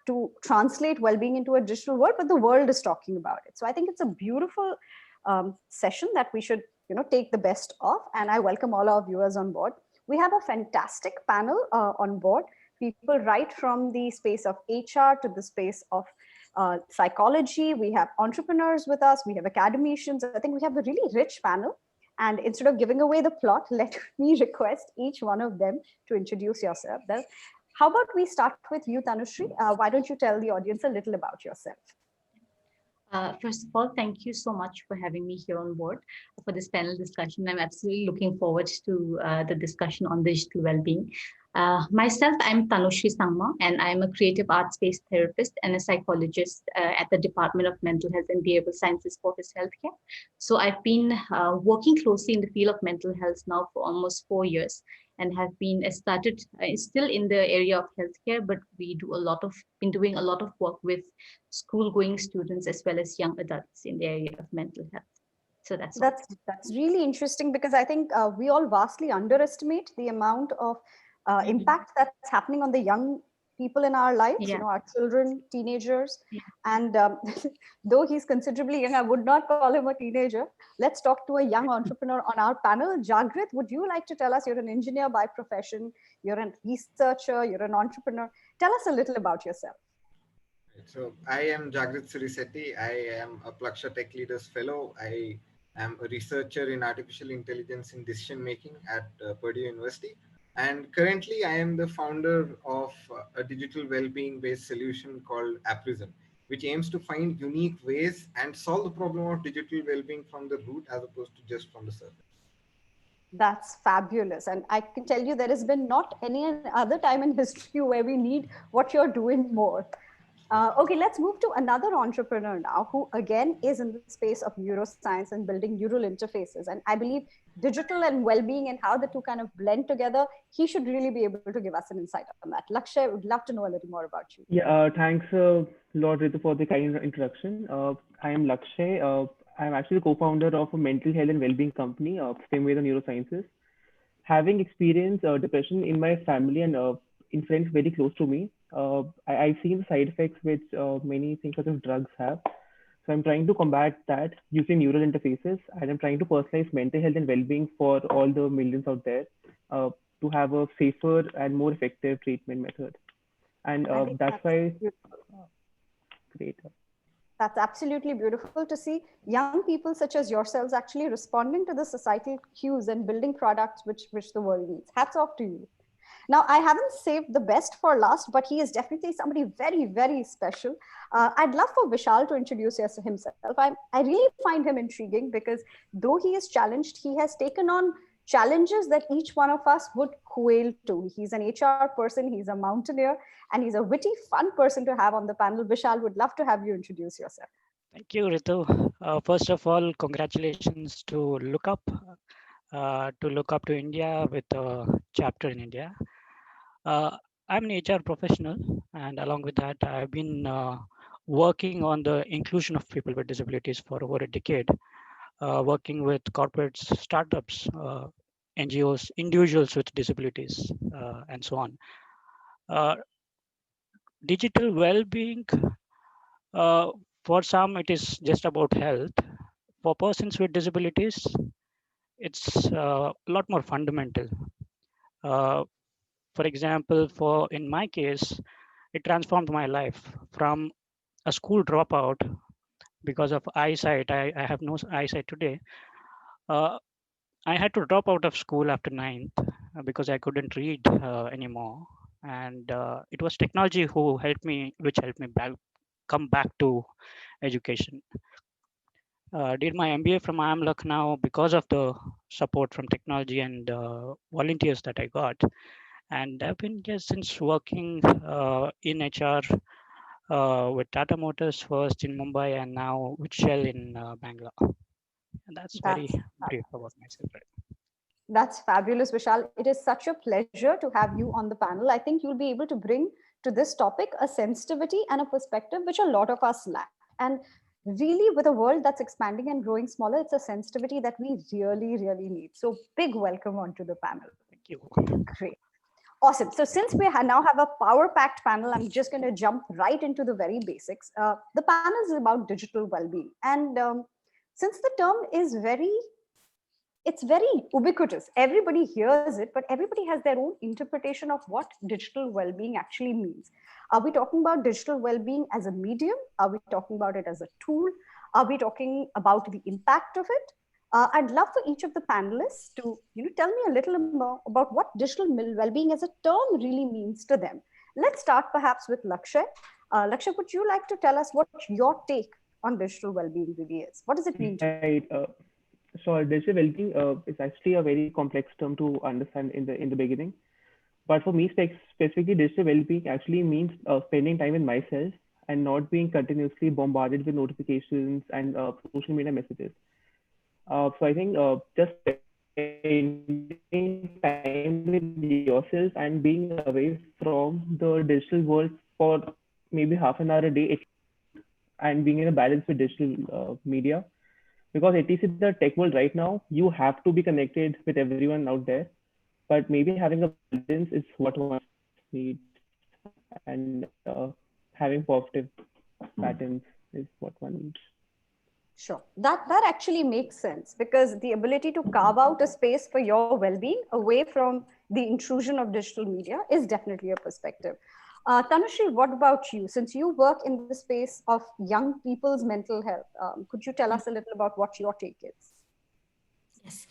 to translate well-being into a digital world, but the world is talking about it. So I think it's a beautiful session that we should, take the best of. And I welcome all our viewers on board. We have a fantastic panel on board. People right from the space of HR to the space of psychology. We have entrepreneurs with us. We have academicians. I think we have a really rich panel. And instead of giving away the plot, let me request each one of them to introduce yourself. How about we start with you, Tanushree? Why don't you tell the audience a little about yourself? First of all, thank you so much for having me here on board for this panel discussion. I'm absolutely looking forward to the discussion on digital well-being. Myself, I'm Tanushree Sangma, and I'm a creative arts-based therapist and a psychologist at the Department of Mental Health and Behavioral Sciences for Fortis Healthcare. So I've been working closely in the field of mental health now for almost 4 years, and have been started still in the area of healthcare, but we do been doing a lot of work with school-going students as well as young adults in the area of mental health. So that's really interesting, because I think we all vastly underestimate the amount of impact that's happening on the young people in our lives, our children, teenagers. And though he's considerably young, I would not call him a teenager. Let's talk to a young entrepreneur on our panel. Jagrit, would you like to tell us, you're an engineer by profession, you're a researcher, you're an entrepreneur. Tell us a little about yourself. So I am Jagrit Surisetti. I am a Plaksha Tech Leaders Fellow. I am a researcher in artificial intelligence in decision making at Purdue University. And currently, I am the founder of a digital well-being based solution called Aprism, which aims to find unique ways and solve the problem of digital well-being from the root as opposed to just from the surface. That's fabulous. And I can tell you there has been not any other time in history where we need what you're doing more. Okay, let's move to another entrepreneur now, who again is in the space of neuroscience and building neural interfaces. And I believe digital and well-being and how the two kind of blend together, he should really be able to give us an insight on that. Lakshay, would love to know a little more about you. Yeah, thanks, Lord Ritu, for the kind introduction. I am Lakshay. I'm actually the co-founder of a mental health and well-being company, same way the neurosciences. Having experienced depression in my family and in friends very close to me, I've seen the side effects which many things such as drugs have. So I'm trying to combat that using neural interfaces, and I'm trying to personalize mental health and well-being for all the millions out there to have a safer and more effective treatment method. And that's why, great. That's absolutely beautiful to see young people such as yourselves actually responding to the societal cues and building products which the world needs. Hats off to you. Now, I haven't saved the best for last, but he is definitely somebody very, very special. I'd love for Vishal to introduce himself. I really find him intriguing because though he is challenged, he has taken on challenges that each one of us would quail to. He's an HR person, he's a mountaineer, and he's a witty, fun person to have on the panel. Vishal, would love to have you introduce yourself. Thank you, Ritu. First of all, congratulations to LookUp to India with a chapter in India. I'm an HR professional, and along with that, I've been working on the inclusion of people with disabilities for over a decade, working with corporates, startups, NGOs, individuals with disabilities, and so on. Digital well-being, for some, it is just about health. For persons with disabilities, it's a lot more fundamental. For example, in my case, it transformed my life from a school dropout because of eyesight. I have no eyesight today. I had to drop out of school after 9th because I couldn't read anymore. And it was technology which helped me come back to education. Did my MBA from IIM Lucknow because of the support from technology and volunteers that I got. And I've been just since working in HR with Tata Motors first in Mumbai and now with Shell in Bangalore. And that's very brief about myself. Right? That's fabulous, Vishal. It is such a pleasure to have you on the panel. I think you'll be able to bring to this topic a sensitivity and a perspective which a lot of us lack. And really, with a world that's expanding and growing smaller, it's a sensitivity that we really, really need. So big welcome onto the panel. Thank you. Great. Awesome. So since we now have a power-packed panel, I'm just going to jump right into the very basics. The panel is about digital well-being, and since the term is it's very ubiquitous. Everybody hears it, but everybody has their own interpretation of what digital well-being actually means. Are we talking about digital well-being as a medium? Are we talking about it as a tool? Are we talking about the impact of it? I'd love for each of the panelists to tell me a little more about what digital well-being as a term really means to them. Let's start perhaps with Lakshay. Lakshay, would you like to tell us what your take on digital well-being really is? What does it mean to you? Right. So digital well-being is actually a very complex term to understand in the beginning. But for me specifically, digital well-being actually means spending time with myself and not being continuously bombarded with notifications and social media messages. So I think just spending time with yourself and being away from the digital world for maybe half an hour a day, and being in a balance with digital media. Because at least in the tech world right now, you have to be connected with everyone out there. But maybe having a balance is what one needs, and having positive patterns is what one needs. Sure. That actually makes sense, because the ability to carve out a space for your well-being away from the intrusion of digital media is definitely a perspective. Tanushree, what about you? Since you work in the space of young people's mental health, could you tell us a little about what your take is? Yes.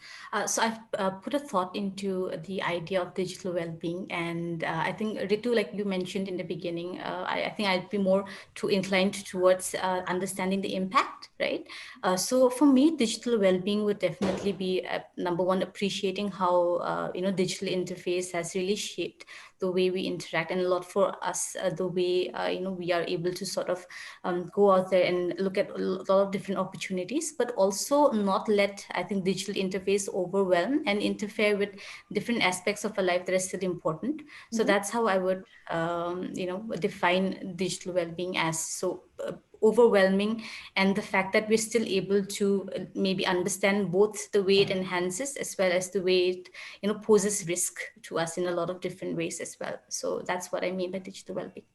So I've put a thought into the idea of digital well-being, and I think Ritu, like you mentioned in the beginning, I think I'd be more inclined towards understanding the impact, right? So for me, digital well-being would definitely be number one, appreciating how digital interface has really shaped the way we interact, and a lot for us, the way we are able to sort of go out there and look at a lot of different opportunities, but also not let, I think, digital interface overwhelm and interfere with different aspects of our life that are still important. So that's how I would define digital well-being as. So overwhelming, and the fact that we're still able to maybe understand both the way it enhances as well as the way it poses risk to us in a lot of different ways as well. So that's what I mean by digital well-being.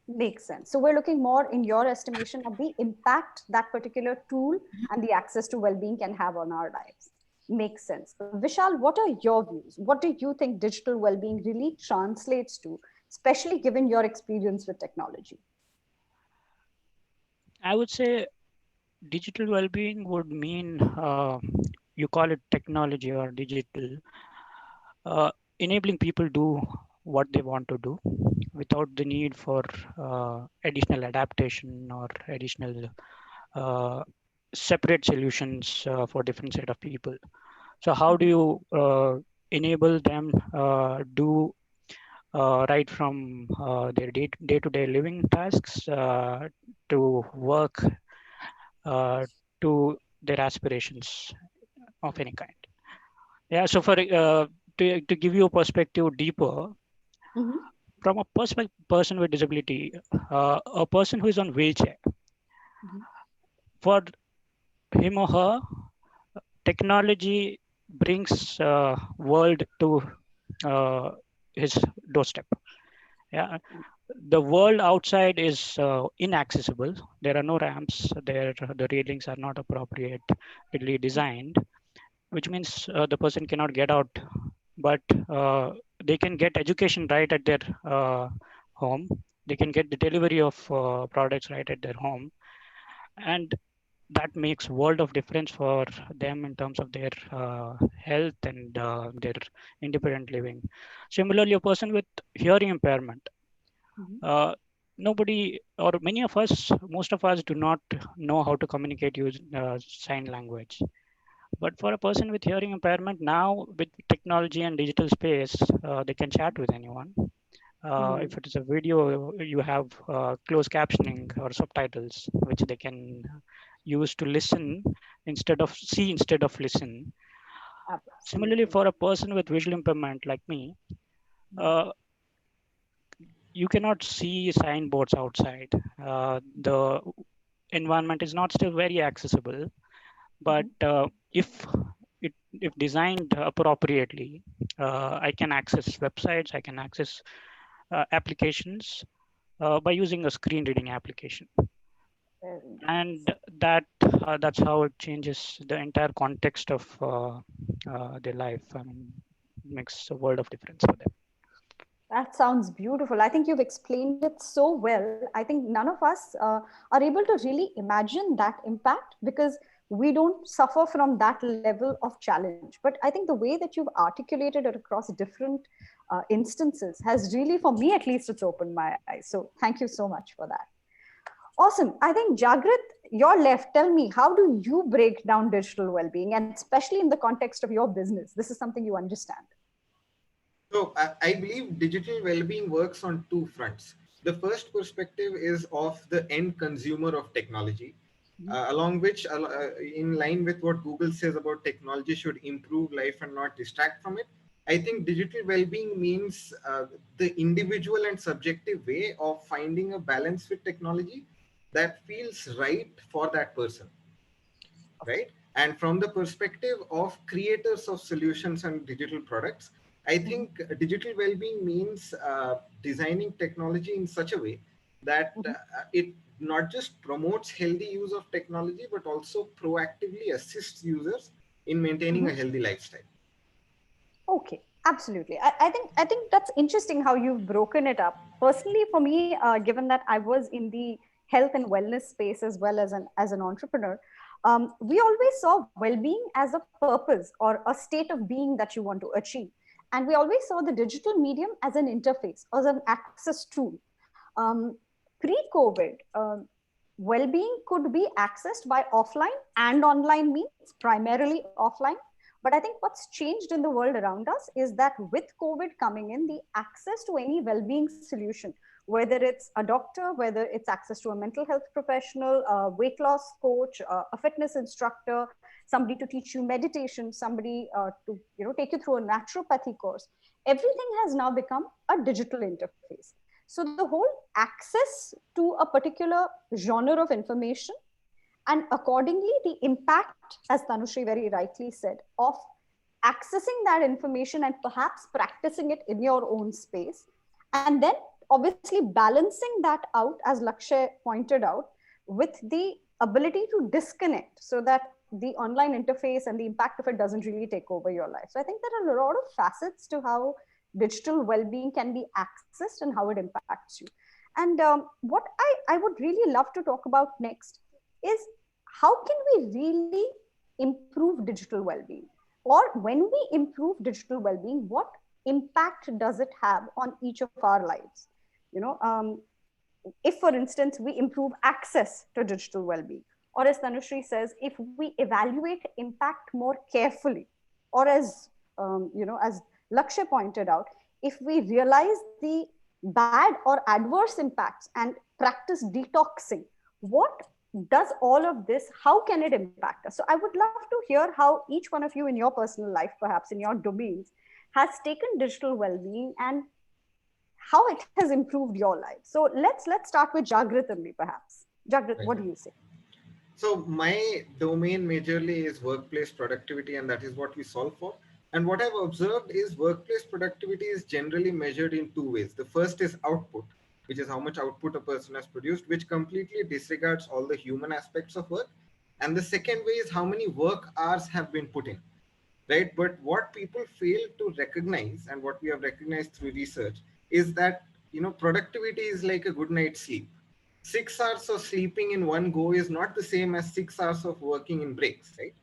Makes sense. So we're looking more, in your estimation, of the impact that particular tool and the access to well-being can have on our lives. Makes sense. Vishal, what are your views? What do you think digital well-being really translates to, especially given your experience with technology? I would say digital well-being would mean, you call it technology or digital, enabling people do what they want to do without the need for additional adaptation or additional separate solutions for different set of people. So how do you enable them do right from their day-to-day living tasks to work to their aspirations of any kind? Yeah, so for to give you a perspective deeper, from a person with disability, a person who is on wheelchair, for him or her, technology brings world to his doorstep. Yeah, the world outside is inaccessible. There are no ramps. The railings are not appropriately designed, which means the person cannot get out. But they can get education right at their home. They can get the delivery of products right at their home, and that makes world of difference for them in terms of their health and their independent living. Similarly, a person with hearing impairment, nobody or many of us, most of us do not know how to communicate using sign language. But for a person with hearing impairment, now with technology and digital space, they can chat with anyone. If it is a video, you have closed captioning or subtitles, which they can use to listen instead of listen. Similarly, for a person with visual impairment like me, you cannot see signboards outside. The environment is not still very accessible, but if if designed appropriately, I can access websites, I can access applications by using a screen reading application, Very and that's how it changes the entire context of their life. I mean, it makes a world of difference for them. That sounds beautiful. I think you've explained it so well. I think none of us are able to really imagine that impact because we don't suffer from that level of challenge. But I think the way that you've articulated it across different instances has really, for me at least, it's opened my eyes. So thank you so much for that. Awesome. I think Jagrit, you're left. Tell me, how do you break down digital well-being, and especially in the context of your business? This is something you understand. So I believe digital well-being works on two fronts. The first perspective is of the end consumer of technology, along which, in line with what Google says about technology should improve life and not distract from it. I think digital well-being means the individual and subjective way of finding a balance with technology that feels right for that person, right? And from the perspective of creators of solutions and digital products, I think digital well-being means designing technology in such a way that it not just promotes healthy use of technology, but also proactively assists users in maintaining a healthy lifestyle. Okay, absolutely. I think that's interesting how you've broken it up. Personally, for me, given that I was in the health and wellness space as well as an entrepreneur, we always saw well-being as a purpose or a state of being that you want to achieve, and we always saw the digital medium as an interface, as an access tool. Pre-COVID, well-being could be accessed by offline and online means, primarily offline. But I think what's changed in the world around us is that with COVID coming in, the access to any well-being solution, whether it's a doctor, whether it's access to a mental health professional, a weight loss coach, a fitness instructor, somebody to teach you meditation, somebody to take you through a naturopathy course, everything has now become a digital interface. So the whole access to a particular genre of information, and accordingly the impact, as Tanushri very rightly said, of accessing that information and perhaps practicing it in your own space, and then obviously balancing that out, as Lakshay pointed out, with the ability to disconnect so that the online interface and the impact of it doesn't really take over your life. So I think there are a lot of facets to how digital well-being can be accessed and how it impacts you. And what I would really love to talk about next is, how can we really improve digital well-being? Or when we improve digital well-being, what impact does it have on each of our lives? You know, if, for instance, we improve access to digital well-being, or as Tanushri says, if we evaluate impact more carefully, or as Lakshay pointed out, if we realize the bad or adverse impacts and practice detoxing, what does all of this, how can it impact us? So I would love to hear how each one of you in your personal life, perhaps in your domains, has taken digital well-being and how it has improved your life. So let's start with Jagrit only, perhaps. Jagrit, Right. what do you say? So my domain majorly is workplace productivity, and that is what we solve for. And what I've observed is workplace productivity is generally measured in two ways. The first is output, which is how much output a person has produced, which completely disregards all the human aspects of work. And the second way is how many work hours have been put in, right? But what people fail to recognize, and what we have recognized through research, is that productivity is like a good night's sleep. 6 hours of sleeping in one go is not the same as 6 hours of working in breaks, right?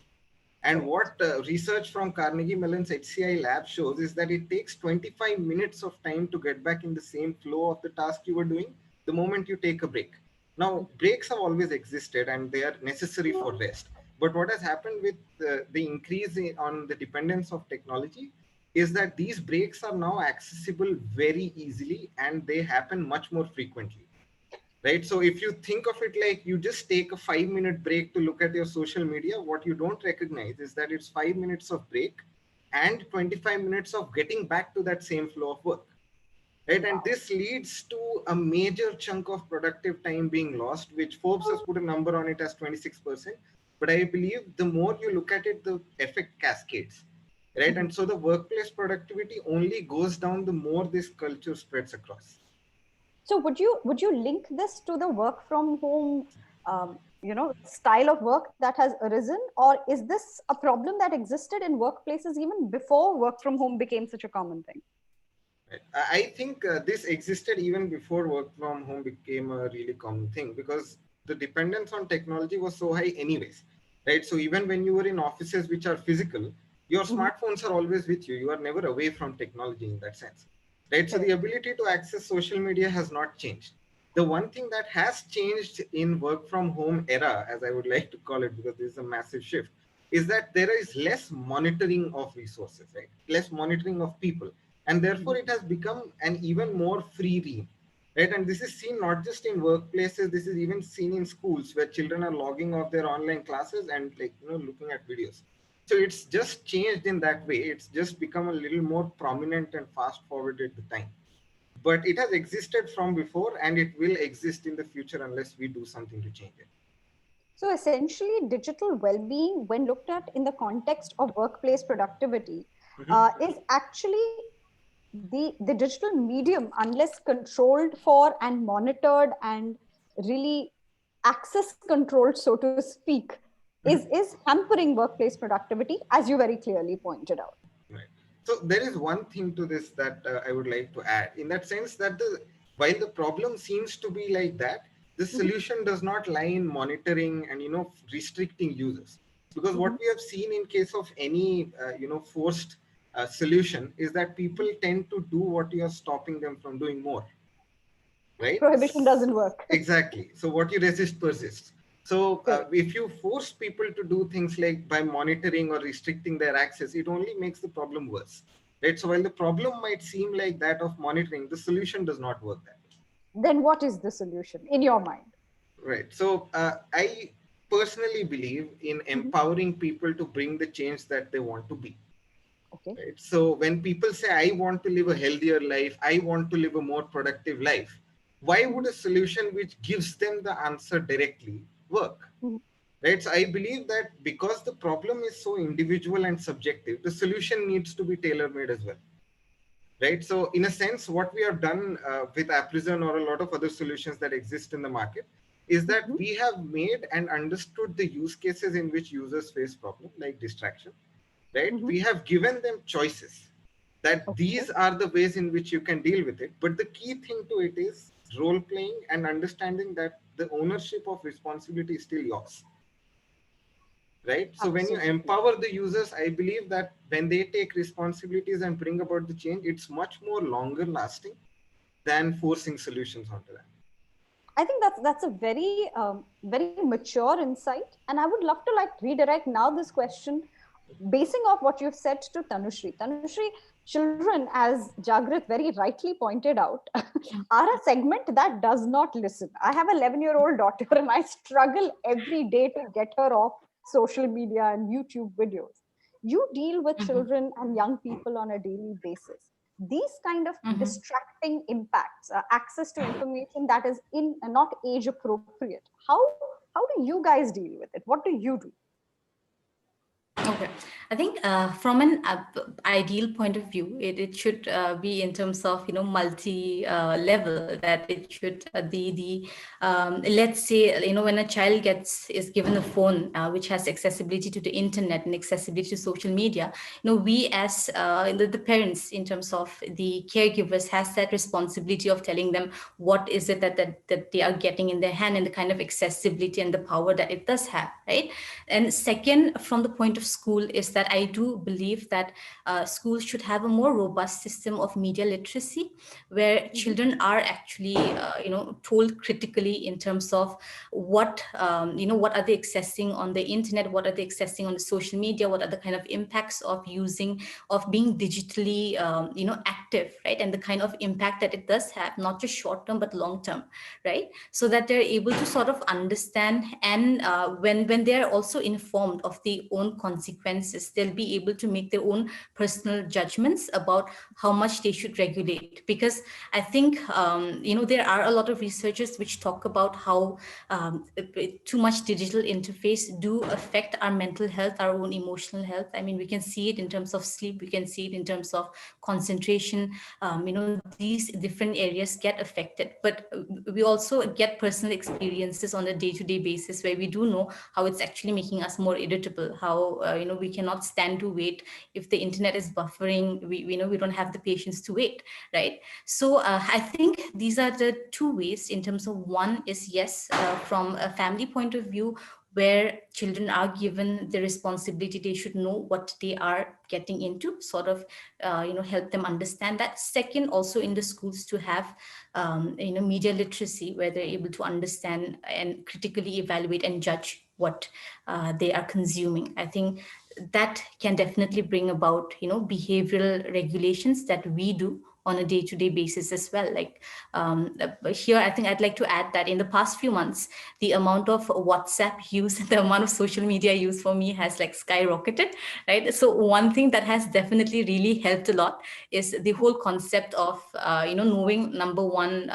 And Correct. what research from Carnegie Mellon's HCI lab shows is that it takes 25 minutes of time to get back in the same flow of the task you were doing the moment you take a break. Now, breaks have always existed and they are necessary for rest. But what has happened with the increase on the dependence of technology is that these breaks are now accessible very easily and they happen much more frequently, right? So if you think of it like you just take a 5-minute break to look at your social media, what you don't recognize is that it's 5 minutes of break and 25 minutes of getting back to that same flow of work, right? And this leads to a major chunk of productive time being lost, which Forbes has put a number on it as 26%. but I believe the more you look at it, the effect cascades, right? And so the workplace productivity only goes down the more this culture spreads across. So would you link this to the work from home, style of work that has arisen, or is this a problem that existed in workplaces even before work from home became such a common thing? Right. I think this existed even before work from home became a really common thing, because the dependence on technology was so high anyways, right? So even when you were in offices which are physical, your Mhm. smartphones are always with you. You are never away from technology in that sense, right? So the Correct. ability to access social media has not changed. The one thing that has changed in work from home era, as I would like to call it, because this is a massive shift, is that there is less monitoring of resources, right? Less monitoring of people, and therefore Mhm. it has become an even more free reign, right? And this is seen not just in workplaces, this is even seen in schools where children are logging off their online classes and, like, looking at videos. So it's just changed in that way. It's just become a little more prominent and fast forwarded the time, but it has existed from before and it will exist in the future unless we do something to change it. So essentially, digital well-being, when looked at in the context of workplace productivity, Mhm. is actually the digital medium, unless controlled for and monitored and really access controlled, so to speak, is hampering workplace productivity, as you very clearly pointed out. Right. So there is one thing to this that I would like to add, in that sense that while the problem seems to be like that, the Mhm. solution does not lie in monitoring and restricting users, because what Mhm. we have seen in case of any forced solution is that people tend to do what you are stopping them from doing more, right? Prohibition doesn't work. Exactly. So what you resist persists. So Correct. if you force people to do things like by monitoring or restricting their access, it only makes the problem worse, right? So while the problem might seem like that of monitoring, the solution does not work that way. Then what is the solution in your mind? Right. So I personally believe in Mhm. empowering people to bring the change that they want to be. Okay. Right. So when people say, I want to live a healthier life, I want to live a more productive life, why would Mhm. a solution which gives them the answer directly work? Mhm. Right. So I believe that because the problem is so individual and subjective, the solution needs to be tailor made as well. Right. So in a sense, what we have done with Aprison or a lot of other solutions that exist in the market is that Mhm. we have made and understood the use cases in which users face problem like distraction, right? Mhm. We have given them choices that Okay. these are the ways in which you can deal with it. But the key thing to it is role playing and understanding that the ownership of responsibility is still yours, right? So when you Absolutely. empower the users, I believe that when they take responsibilities and bring about the change, it's much more longer lasting than forcing solutions onto them. I think that's a very mature insight, and I would love to like redirect now this question, basing off what you've said to Tanushri. Tanushri, children, as Jagrit very rightly pointed out, are a segment that does not listen. I have an 11-year-old daughter, and I struggle every day to get her off social media and YouTube videos. You deal with Mm-hmm. children and young people on a daily basis. These kind of Mm-hmm. distracting impacts, access to information that is in not age appropriate, how do you guys deal with it? What do you do? Okay. I think from an ideal point of view, it should be in terms of multi level, that it should let's say when a child is given a phone which has accessibility to the internet and accessibility to social media, we as the parents, in terms of the caregivers, has that responsibility of telling them what is it that they are getting in their hand, and the kind of accessibility and the power that it does have, right? And second, from the point of school, is that I do believe that schools should have a more robust system of media literacy, where Mhm. children are actually told critically in terms of what are they accessing on the internet, what are they accessing on the social media, what are the kind of impacts of being digitally active, right? And the kind of impact that it does have, not just short term but long term, right? So that they're able to sort of understand, and when they're also informed of the own consequences, they'll be able to make their own personal judgments about how much they should regulate. Because I think, there are a lot of researchers which talk about how too much digital interface do affect our mental health, our own emotional health. I mean, we can see it in terms of sleep, we can see it in terms of concentration. These different areas get affected, but we also get personal experiences on a day-to-day basis where we do know how it's actually making us more irritable, how we cannot stand to wait. If the internet is buffering, we know we don't have the patience to wait, right? So I think these are the two ways. In terms of, one is, yes, from a family point of view, where children are given the responsibility, they should know what they are getting into, sort of help them understand that. Second, also in the schools, to have media literacy, where they're able to understand and critically evaluate and judge what they are consuming. I think that can definitely bring about behavioral regulations that we do on a day-to-day basis as well. Like here, I think I'd like to add that in the past few months, the amount of WhatsApp use, the amount of social media use for me has like skyrocketed, right? So one thing that has definitely really helped a lot is the whole concept of knowing, number one,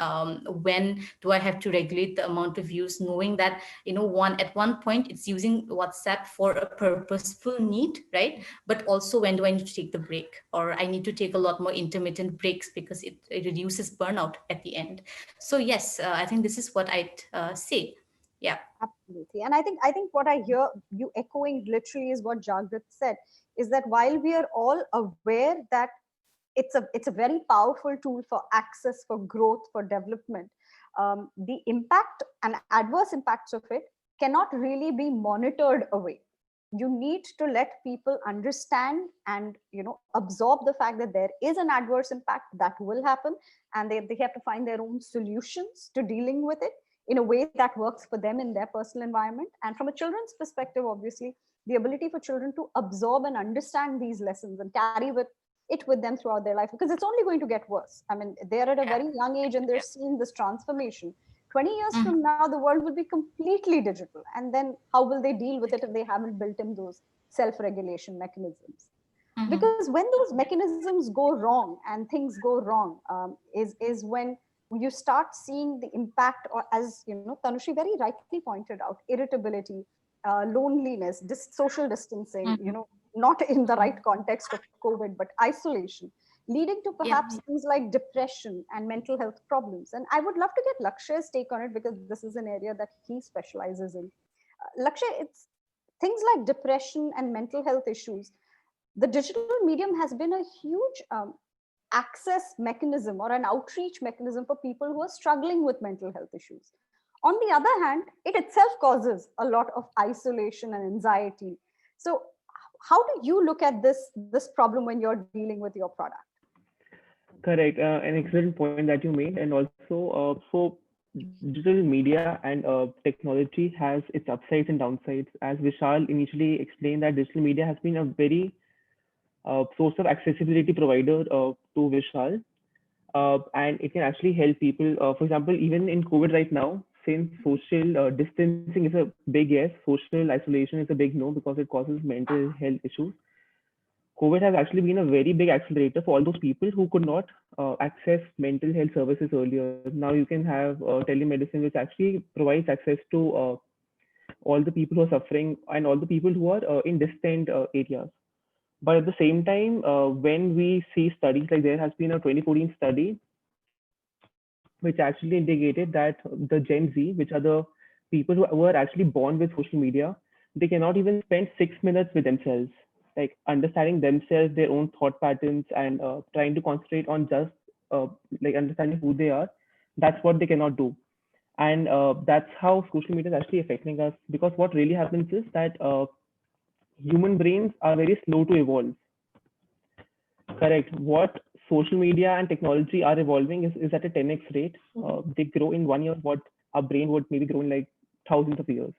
when do I have to regulate the amount of use, knowing that at one point it's using WhatsApp for a purposeful need, right? But also, when do I need to take the break, or I need to take a lot more intermittent breaks, because it reduces burnout at the end. So yes, I think this is what I'd say. Yeah. Absolutely. And I think what I hear you echoing literally is what Jagrat said, is that while we are all aware that it's a very powerful tool for access, for growth, for development, the impact and adverse impacts of it cannot really be monitored away. You need to let people understand and absorb the fact that there is an adverse impact that will happen, and they have to find their own solutions to dealing with it in a way that works for them in their personal environment. And from a children's perspective, obviously, the ability for children to absorb and understand these lessons and carry it with them throughout their life, because it's only going to get worse. I mean, they're at a very young age and they're seeing this transformation. 20 years Mhm. from now, the world will be completely digital. And then how will they deal with it if they haven't built in those self-regulation mechanisms? Mhm. Because when those mechanisms go wrong and things go wrong, is when you start seeing the impact, or as Tanushri very rightly pointed out, irritability, loneliness, social distancing, Mhm. not in the Mhm. right context of COVID, but isolation, leading to Yeah. perhaps things like depression and mental health problems. And I would love to get Lakshay's take on it, because this is an area that he specializes in. Lakshay, it's things like depression and mental health issues. The digital medium has been a huge access mechanism or an outreach mechanism for people who are struggling with mental health issues. On the other hand, it itself causes a lot of isolation and anxiety. So, how do you look at this problem when you're dealing with your product? Correct. An excellent point that you made. And also, so digital media and technology has its upsides and downsides. As Vishal initially explained, that digital media has been a very source of accessibility provider to Vishal, and it can actually help people. For example, even in COVID right now, since social distancing is a big yes, social isolation is a big no because it causes mental health issues. COVID has actually been a very big accelerator for all those people who could not access mental health services earlier. Now you can have telemedicine, which actually provides access to all the people who are suffering and all the people who are in distant areas. But at the same time, when we see studies, like there has been a 2014 study which actually indicated that the Gen Z, which are the people who were actually born with social media, they cannot even spend 6 minutes with themselves, like understanding themselves, their own thought patterns, and trying to concentrate on just like understanding who they are. That's what they cannot do. And that's how social media is actually affecting us, because what really happens is that human brains are very slow to evolve. Correct. What social media and technology are evolving is at a 10x rate. They grow in 1 year what our brain would maybe grow in like thousands of years.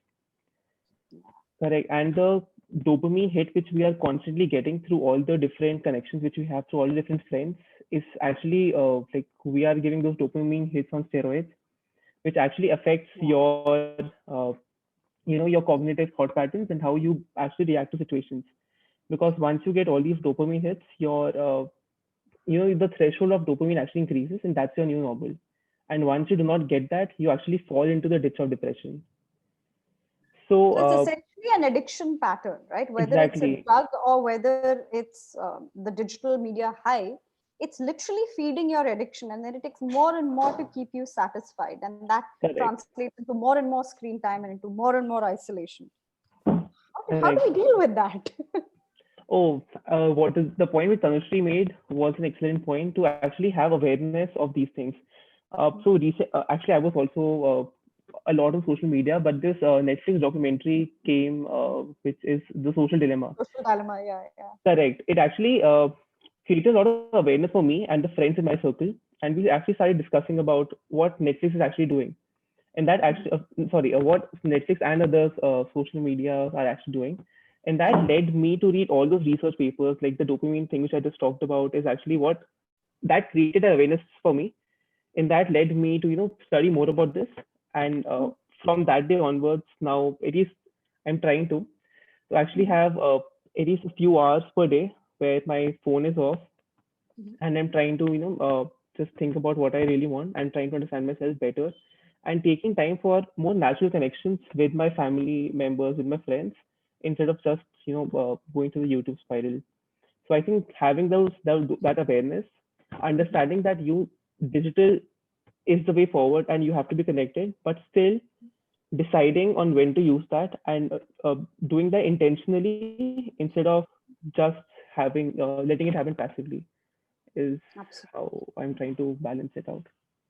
Correct. And the dopamine hit which we are constantly getting through all the different connections which we have through all the different friends is actually like we are giving those dopamine hits on steroids, which actually affects your your cognitive thought patterns and how you actually react to situations. because once you get all these dopamine hits, the threshold of dopamine actually increases, and that's your new normal. And once you do not get that, you actually fall into the ditch of depression. So So it's essentially an addiction pattern, right? Whether it's a exactly, drug or whether it's the digital media high, it's literally feeding your addiction, and then it takes more and more to keep you satisfied, and that correct, translates into more and more screen time and into more and more isolation. How do correct. we deal with that? Oh, what is the point which Tanushree made was an excellent point to actually have awareness of these things. Actually, I was also a lot on social media, but this Netflix documentary came, which is The Social Dilemma. Social dilemma, yeah, yeah. Correct. It actually created a lot of awareness for me and the friends in my circle, and we actually started discussing about what Netflix is actually doing, and that actually, what Netflix and other social media are actually doing. And that led me to read all those research papers, like the dopamine thing, which I just talked about, is actually what that created awareness for me. And that led me to, study more about this. And from that day onwards, now I'm trying to actually Mhm. have at least a few hours per day where my phone is off, Mhm. and I'm trying to, just think about what I really want and trying to understand myself better, and taking time for more natural connections with my family members, with my friends, instead of just, going to the YouTube spiral. So I think having that awareness, understanding that digital is the way forward and you have to be connected, but still deciding on when to use that, and doing that intentionally instead of just letting it happen passively, is Absolutely. how I'm trying to balance it out.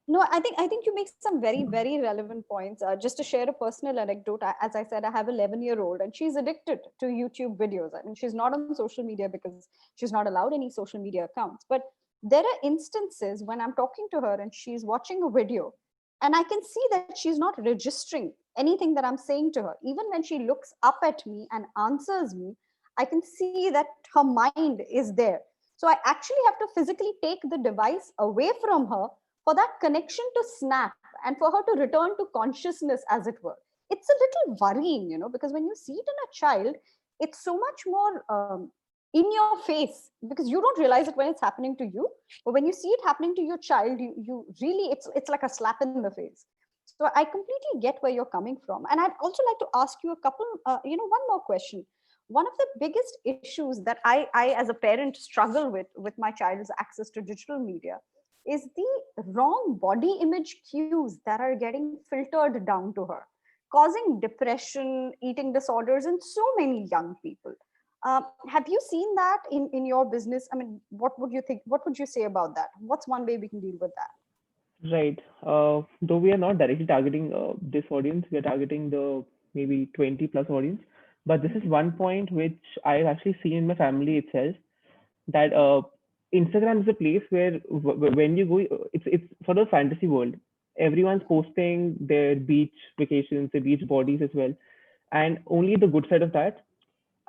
No, I think you make some very relevant points. Just to share a personal anecdote, as I said, I have 11-year-old, and she's addicted to YouTube videos. I mean, she's not on social media because she's not allowed any social media accounts. But there are instances when I'm talking to her and she's watching a video, and I can see that she's not registering anything that I'm saying to her. Even when she looks up at me and answers me, I can see that her mind is there. So I actually have to physically take the device away from her for that connection to snap and for her to return to consciousness, as it were. It's a little worrying, because when you see it in a child, it's so much more in your face, because you don't realize it when it's happening to you. But when you see it happening to your child, you really, it's like a slap in the face. So I completely get where you're coming from. And I'd also like to ask you a couple, one more question. One of the biggest issues that I as a parent struggle with my child's access to digital media is the wrong body image cues that are getting filtered down to her, causing depression, eating disorders in so many young people. Have you seen that in your business? I mean, what would you think? What would you say about that? What's one way we can deal with that? Right. Though we are not directly targeting this audience, we are targeting the maybe 20 plus audience. But this is Mhm, one point which I've actually seen in my family itself, that mhm, Instagram is a place where when you go, it's sort of fantasy world. Everyone's posting their beach vacations, their beach bodies as well, and only the good side of that.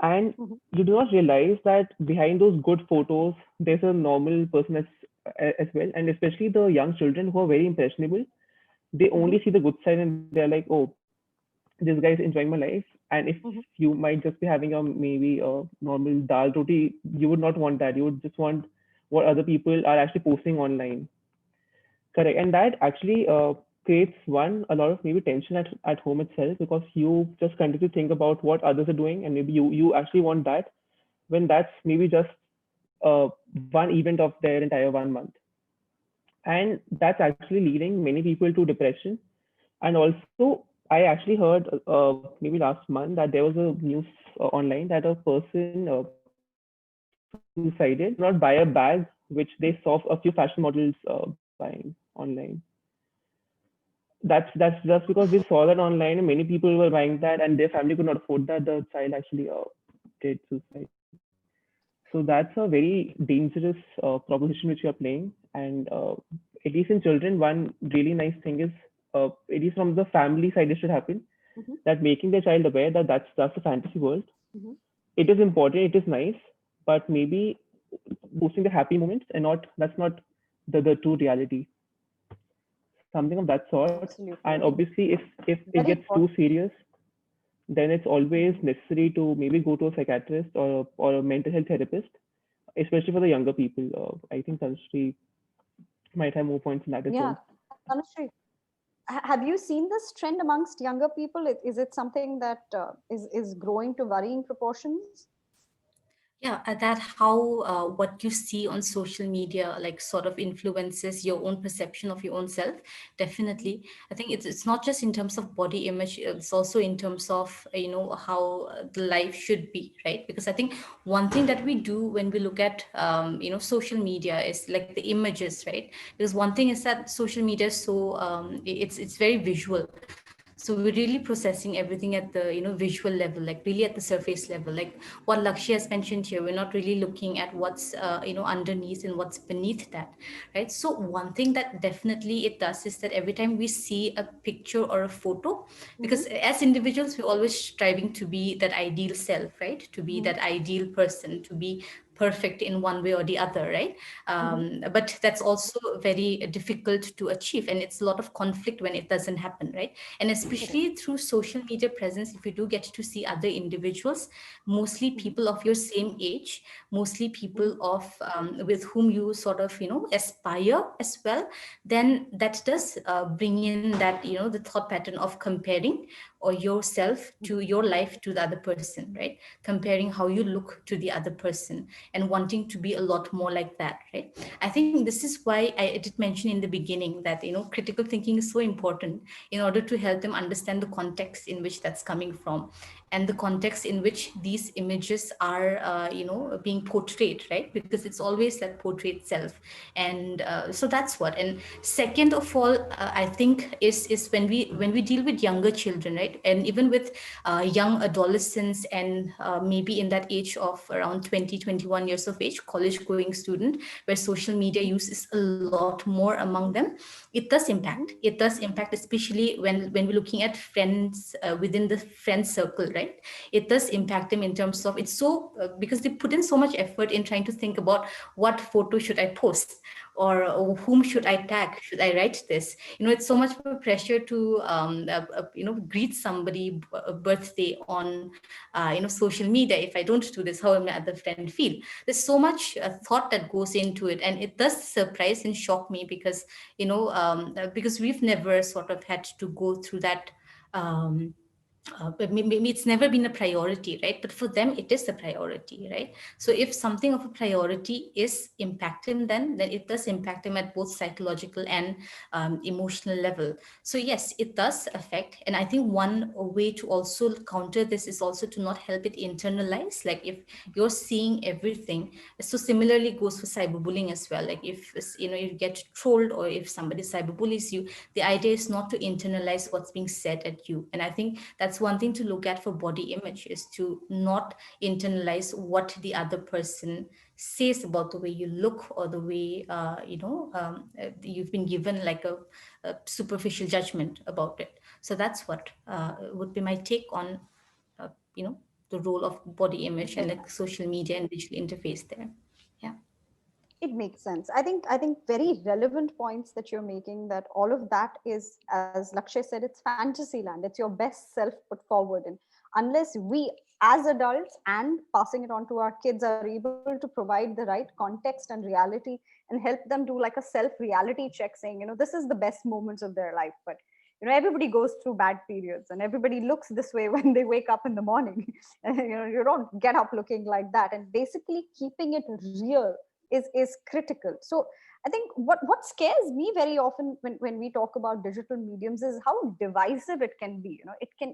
And mhm, you do not realize that behind those good photos, there's a normal person as well, and especially the young children who are very impressionable. They mhm, only see the good side and they're like, oh, this guy is enjoying my life. And if mhm. you might just be having a maybe a normal dal roti, you would not want that. You would just want what other people are actually posting online. Correct. And that actually creates a lot of maybe tension at home itself, because you just continue to think about what others are doing, and maybe you actually want that, when that's maybe just one event of their entire 1 month. And that's actually leading many people to depression. And also, I actually heard maybe last month that there was a news online that a person suicided because they could not buy a bag which they saw a few fashion models buying online. That's just because they saw that online and many people were buying that and their family could not afford that. The child actually did suicide. So that's a very dangerous proposition which you are playing. And at least in children, one really nice thing is, at least from the family side, it should happen, Mhm, that making the child aware that that's a fantasy world. mhm. It is important, it is nice, but maybe posting the happy moments and not that's not the true reality, something of that sort. Absolutely. And obviously, if it Very gets too important. serious, then it's always necessary to maybe go to a psychiatrist or a mental health therapist, especially for the younger people. I think Tanushree might have more points in that as Yeah, well. Tanushree, have you seen this trend amongst younger people? Is it something that is growing to worrying proportions? Yeah, that how what you see on social media like sort of influences your own perception of your own self. Definitely, I think it's not just in terms of body image; it's also in terms of how the life should be, right? Because I think one thing that we do when we look at social media is like the images, right? Because one thing is that social media is so it's very visual, so we're really processing everything at the visual level, like really at the surface level, like what Lakshya has mentioned here. We're not really looking at what's underneath and what's beneath that, right? So one thing that definitely it does is that every time we see a picture or a photo, because Mm-hmm. as individuals we're always striving to be that ideal self, right? To be Mm-hmm. that ideal person, to be perfect in one way or the other, right? Mm-hmm. But that's also very difficult to achieve, and it's a lot of conflict when it doesn't happen, right? And Correct. especially through social media presence, if you do get to see other individuals, mostly Mm-hmm. people of your same age, mostly Mm-hmm. people of with whom you sort of aspire as well, then that does bring in that the thought pattern of comparing or yourself to your life to the other person, right? Comparing how you look to the other person and wanting to be a lot more like that, right? I think this is why I did mention in the beginning that critical thinking is so important in order to help them understand the context in which that's coming from, and the context in which these images are being portrayed, right? Because it's always that portrayed self. And so that's what. And second of all, I think is when we deal with younger children, right? And even with young adolescents, and maybe in that age of around 20, 21 years of age, college going student, where social media use is a lot more among them. It does impact. Mm-hmm. It does impact, especially when we're looking at friends within the friend circle, right? It does Mm-hmm. impact them in terms of, it's so because they put in so much effort in trying to think about what photo should I post, or whom should I tag, should I write this. It's so much of a pressure to greet somebody birthday on social media. If I don't do this, how will my other friend feel? There's so much thought that goes into it, and it does surprise and shock me, because we've never sort of had to go through that. But maybe it's never been a priority, right? But for them it is a priority, right? So if something of a priority is impacting them, then it does impact them at both psychological and emotional level. So yes, it does affect. And I think one way to also counter this is also to not help it internalize. Like if you're seeing everything, so similarly goes for cyberbullying as well. Like if you get trolled, or if somebody cyberbullies you, the idea is not to internalize what's being said at you. And I think that's one thing to look at for body image, is to not internalize what the other person says about the way you look, or the way you've been given like a superficial judgment about it. So that's what would be my take on uh, you know the role of body image and like social media and digital interface there. Yeah. It makes sense. I think very relevant points that you're making, that all of that is, as Lakshay said, it's fantasy land. It's your best self put forward. And unless we as adults and passing it on to our kids are able to provide the right context and reality and help them do like a self reality check, saying, this is the best moments of their life, but everybody goes through bad periods and everybody looks this way when they wake up in the morning. You don't get up looking like that, and basically keeping it real is critical. So I think what scares me very often when we talk about digital mediums is how divisive it can be.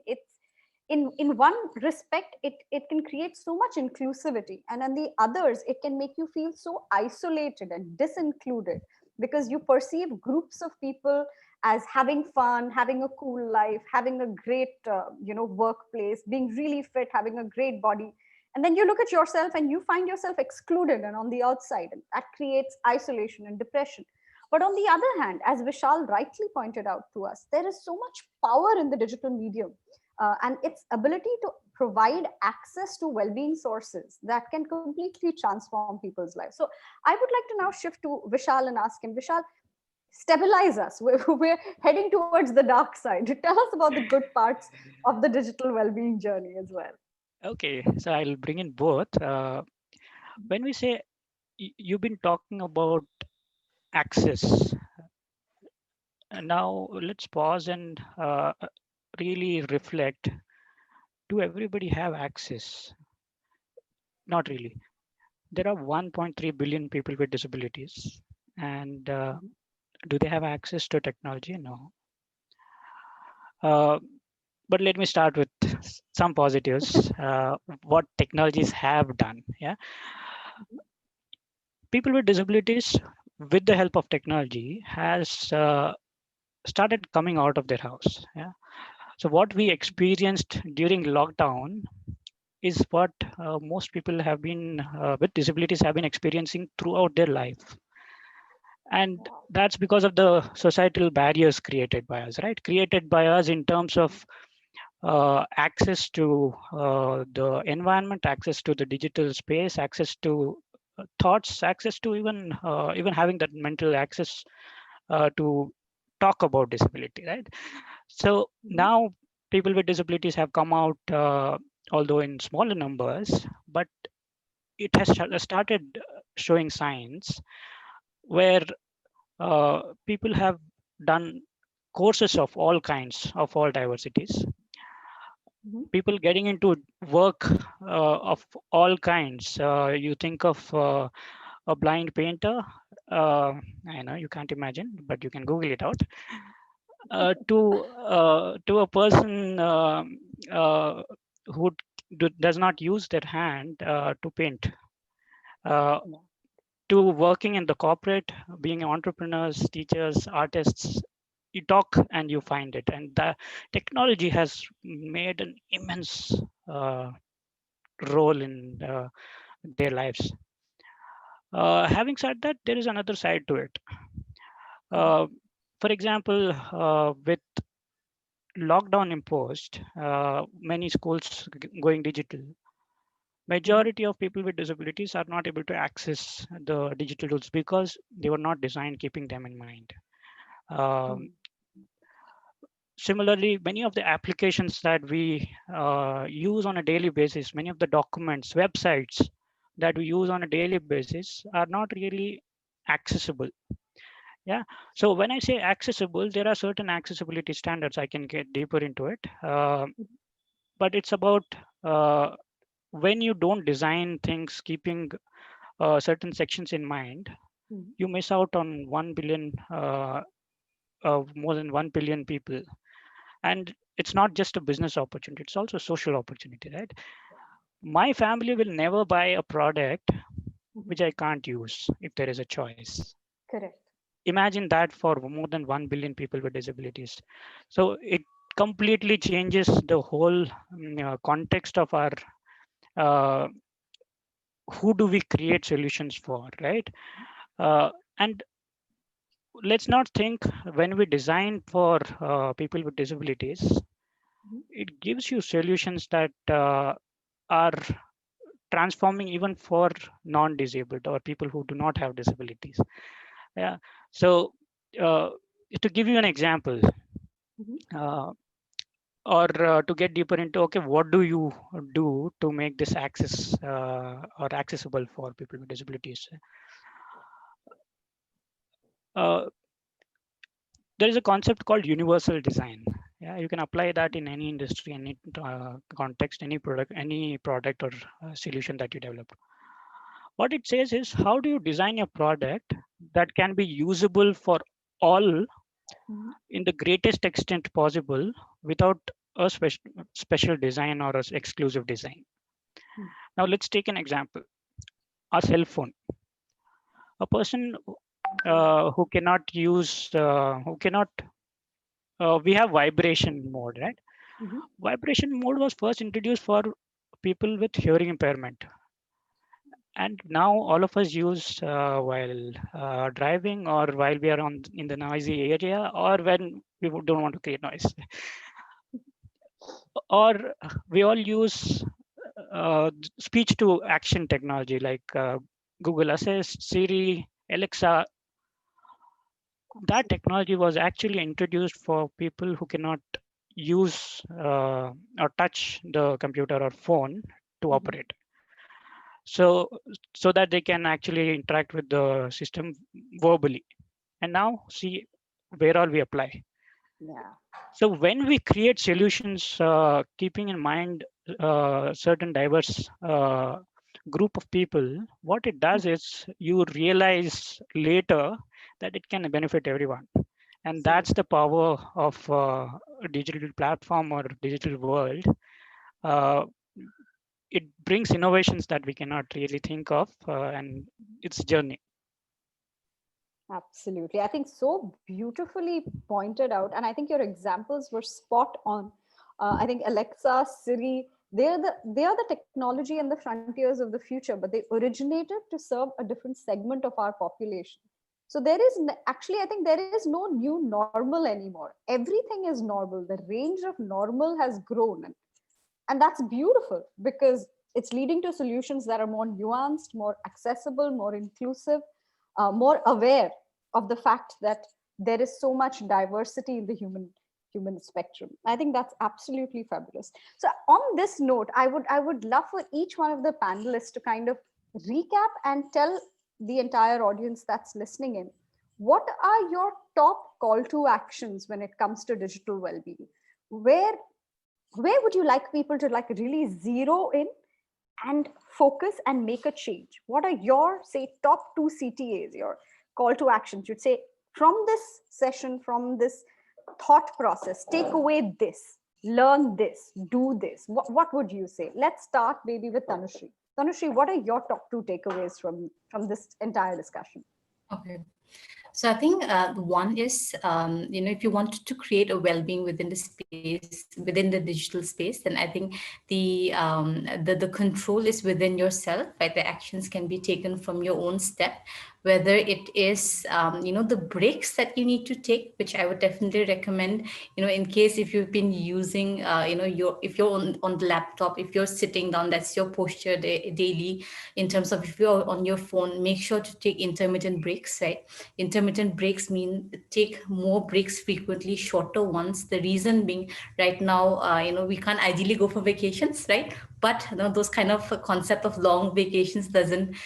It's in one respect, it can create so much inclusivity, and on the others it can make you feel so isolated and disincluded, because you perceive groups of people as having fun, having a cool life, having a great workplace, being really fit, having a great body, and then you look at yourself and you find yourself excluded and on the outside, and that creates isolation and depression. But on the other hand, as Vishal rightly pointed out to us, there is so much power in the digital medium, and its ability to provide access to well-being sources that can completely transform people's lives. So I would like to now shift to Vishal and ask him, Vishal, stabilize us. We're heading towards the dark side. Tell us about the good parts of the digital well-being journey as well. Okay, so I'll bring in both. When we say you've been talking about access, now let's pause and really reflect. Do everybody have access? Not really. There are 1.3 billion people with disabilities, and do they have access to technology? No. Uh, but let me start with some positives. What technologies have done? Yeah, people with disabilities, with the help of technology, has started coming out of their house. Yeah. So what we experienced during lockdown is what most people have been with disabilities have been experiencing throughout their life, and that's because of the societal barriers created by us, right? Created by us in terms of access to the environment, access to the digital space, access to thoughts, access to even having that mental access to talk about disability, right? So now people with disabilities have come out, although in smaller numbers, but it has started showing signs where people have done courses of all kinds, of all diversities. People getting into work of all kinds. You think of a blind painter. I know you can't imagine, but you can Google it out. To a person uh, who does not use their hand to paint. Uh, to working in the corporate, being entrepreneurs, teachers, artists, you talk and you find it. And the technology has made an immense role in their lives. Having said that, there is another side to it. Uh, for example, with lockdown imposed, many schools going digital, majority of people with disabilities are not able to access the digital tools because they were not designed keeping them in mind. Um, Similarly, many of the applications that we use on a daily basis, many of the documents, websites that we use on a daily basis are not really accessible. Yeah. So when I say accessible, there are certain accessibility standards. I can get deeper into it. But it's about when you don't design things keeping certain sections in mind, you miss out on 1 billion, more than 1 billion people. And it's not just a business opportunity, it's also a social opportunity, right? My family will never buy a product which I can't use if there is a choice. Correct. Imagine that for more than 1 billion people with disabilities. So it completely changes the whole context of our uh, who do we create solutions for, right? And let's not think when we design for people with disabilities, it gives you solutions that are transforming even for non-disabled or people who do not have disabilities. Yeah. So uh, to give you an example, uh, or to get deeper into, okay, what do you do to make this access or accessible for people with disabilities? Uh, there is a concept called universal design. Yeah, you can apply that in any industry, any context, any product or solution that you develop. What it says is, how do you design a product that can be usable for all in the greatest extent possible without a special design or a exclusive design? Now let's take an example. A cell phone. A person who cannot use, who cannot, we have vibration mode, right? Vibration mode was first introduced for people with hearing impairment. And now all of us use while driving or while we are on in the noisy area or when we don't want to create noise. Or we all use speech to action technology like Google Assist, Siri, Alexa. that Absolutely. technology was actually introduced for people who cannot use or touch the computer or phone to Mhm. operate. So, so that they can actually interact with the system verbally. And now see where all we apply. Yeah. So when we create solutions, keeping in mind certain diverse group of people, what it does is you realize later that it can benefit everyone. And that's Absolutely. the power of a digital platform or digital world. Uh, it brings innovations that we cannot really think of, and it's a journey. Absolutely. I think so beautifully pointed out. And I think your examples were spot on. I think Alexa, Siri, they are the technology and the frontiers of the future, but they originated to serve a different segment of our population. So actually, I think there is no new normal anymore. Everything is normal. The range of normal has grown. And that's beautiful because it's leading to solutions that are more nuanced, more accessible, more inclusive, more aware of the fact that there is so much diversity in the human spectrum. I think that's absolutely fabulous. So on this note, I would love for each one of the panelists to kind of recap and tell the entire audience that's listening in, what are your top call to actions when it comes to digital well-being? Where where would you like people to like really zero in and focus and make a change? What are your, say, top two CTAs, your call to actions? You'd say, from this session, from this thought process, take away this, learn this, do this. What would you say? Let's start maybe with Tanushri. Tanushri, what are your top two takeaways from this entire discussion? Okay. So I think one is, if you want to create a well-being within the space, within the digital space, then I think the control is within yourself, right? The actions can be taken from your own step, whether it is, the breaks that you need to take, which I would definitely recommend, in case if you've been using, if you're on the laptop, if you're sitting down, that's your posture daily. In terms of if you're on your phone, make sure to take intermittent breaks, right? Intermittent breaks mean take more breaks frequently, shorter ones. The reason being, right now, we can't ideally go for vacations, right? But those kind of concept of long vacations doesn't,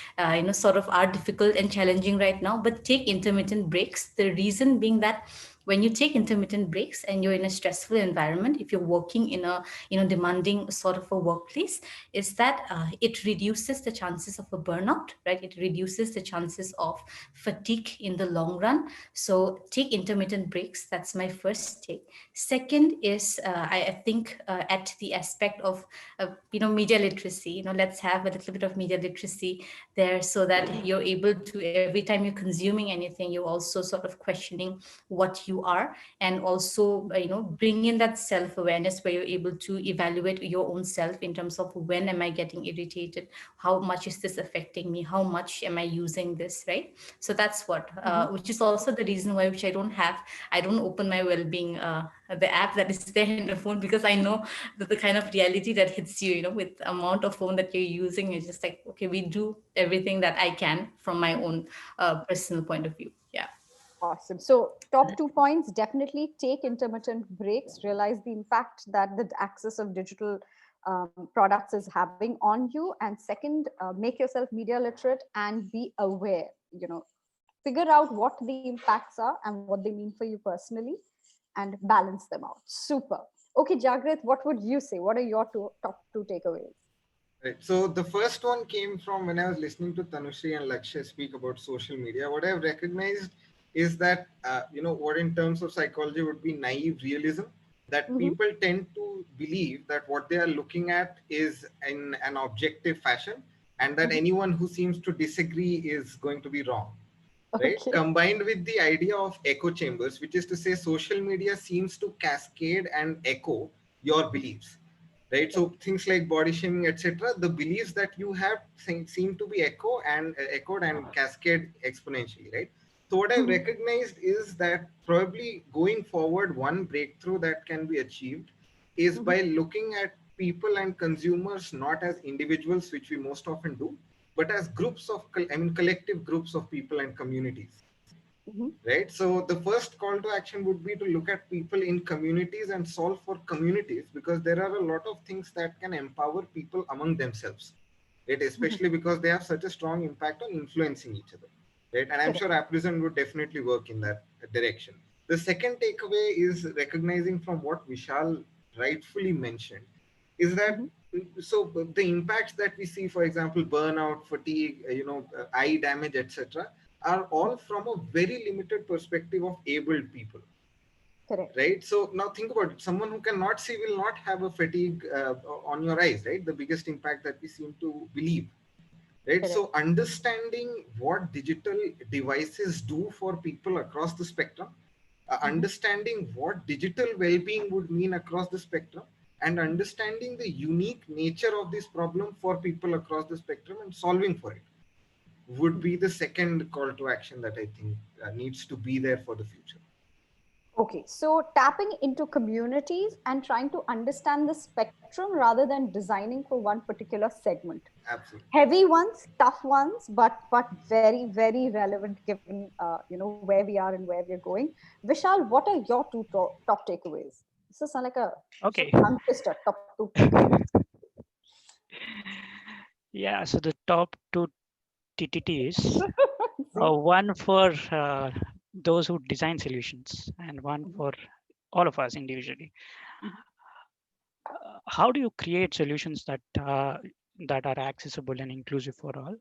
sort of are difficult and challenging right now. But take intermittent breaks. The reason being that when you take intermittent breaks and you're in a stressful environment, if you're working in a demanding sort of a workplace, is that it reduces the chances of a burnout, right? It reduces the chances of fatigue in the long run. So take intermittent breaks. That's my first take. Second is, I think, at the aspect of media literacy. Let's have a little bit of media literacy there, so that you're able to, every time you're consuming anything, you're also sort of questioning what you are, and also bring in that self-awareness where you're able to evaluate your own self in terms of, when am I getting irritated, how much is this affecting me, how much am I using this, right? So that's what, Mhm. which is also the reason why, which I don't open my well-being, the app that is there in the phone, because I know that the kind of reality that hits you, with the amount of phone that you're using, is just like, okay, we do everything that I can from my own personal point of view. Yeah. Awesome. So, top 2 points, definitely take intermittent breaks, realize the impact that the access of digital products is having on you. And second, make yourself media literate and be aware. Figure out what the impacts are and what they mean for you personally and balance them out. Super. Okay, Jagrit, what would you say? What are your top two takeaways? Right. So the first one came from when I was listening to Tanushri and Lakshay speak about social media. What I've recognized is that, what in terms of psychology would be naive realism, that Mm-hmm. people tend to believe that what they are looking at is in an objective fashion, and that Mm-hmm. anyone who seems to disagree is going to be wrong. Right? Okay. Combined with the idea of echo chambers, which is to say social media seems to cascade and echo your beliefs, right? So things like body shaming, etc., the beliefs that you have seem to be echoed and cascade exponentially, right? So what I've Mm-hmm. recognized is that probably going forward, one breakthrough that can be achieved is Mm-hmm. by looking at people and consumers not as individuals, which we most often do, but as groups of, collective groups of people and communities. right? So the first call to action would be to look at people in communities and solve for communities, because there are a lot of things that can empower people among themselves, right? Especially because they have such a strong impact on influencing each other, right? And I'm Correct. sure Apprison would definitely work in that direction. The second takeaway is recognizing from what Vishal rightfully mentioned is that so the impacts that we see, for example, burnout, fatigue, eye damage, etc., are all from a very limited perspective of abled people, Correct. right? So now think about it. Someone who cannot see will not have a fatigue on your eyes, right? The biggest impact that we seem to believe, right? Correct. So understanding what digital devices do for people across the spectrum, understanding what digital well-being would mean across the spectrum, and understanding the unique nature of this problem for people across the spectrum and solving for it would be the second call to action that I think needs to be there for the future. Okay, so tapping into communities and trying to understand the spectrum rather than designing for one particular segment. Absolutely. Heavy ones, tough ones, but very very relevant given where we are and where we're going. Vishal, what are your top takeaways? This is like a Okay. tongue twister. Top two takeaways. Yeah, so the top two TTTs, See? one for those who design solutions and one Mhm, for all of us individually. mhm, How do you create solutions that are accessible and inclusive for all?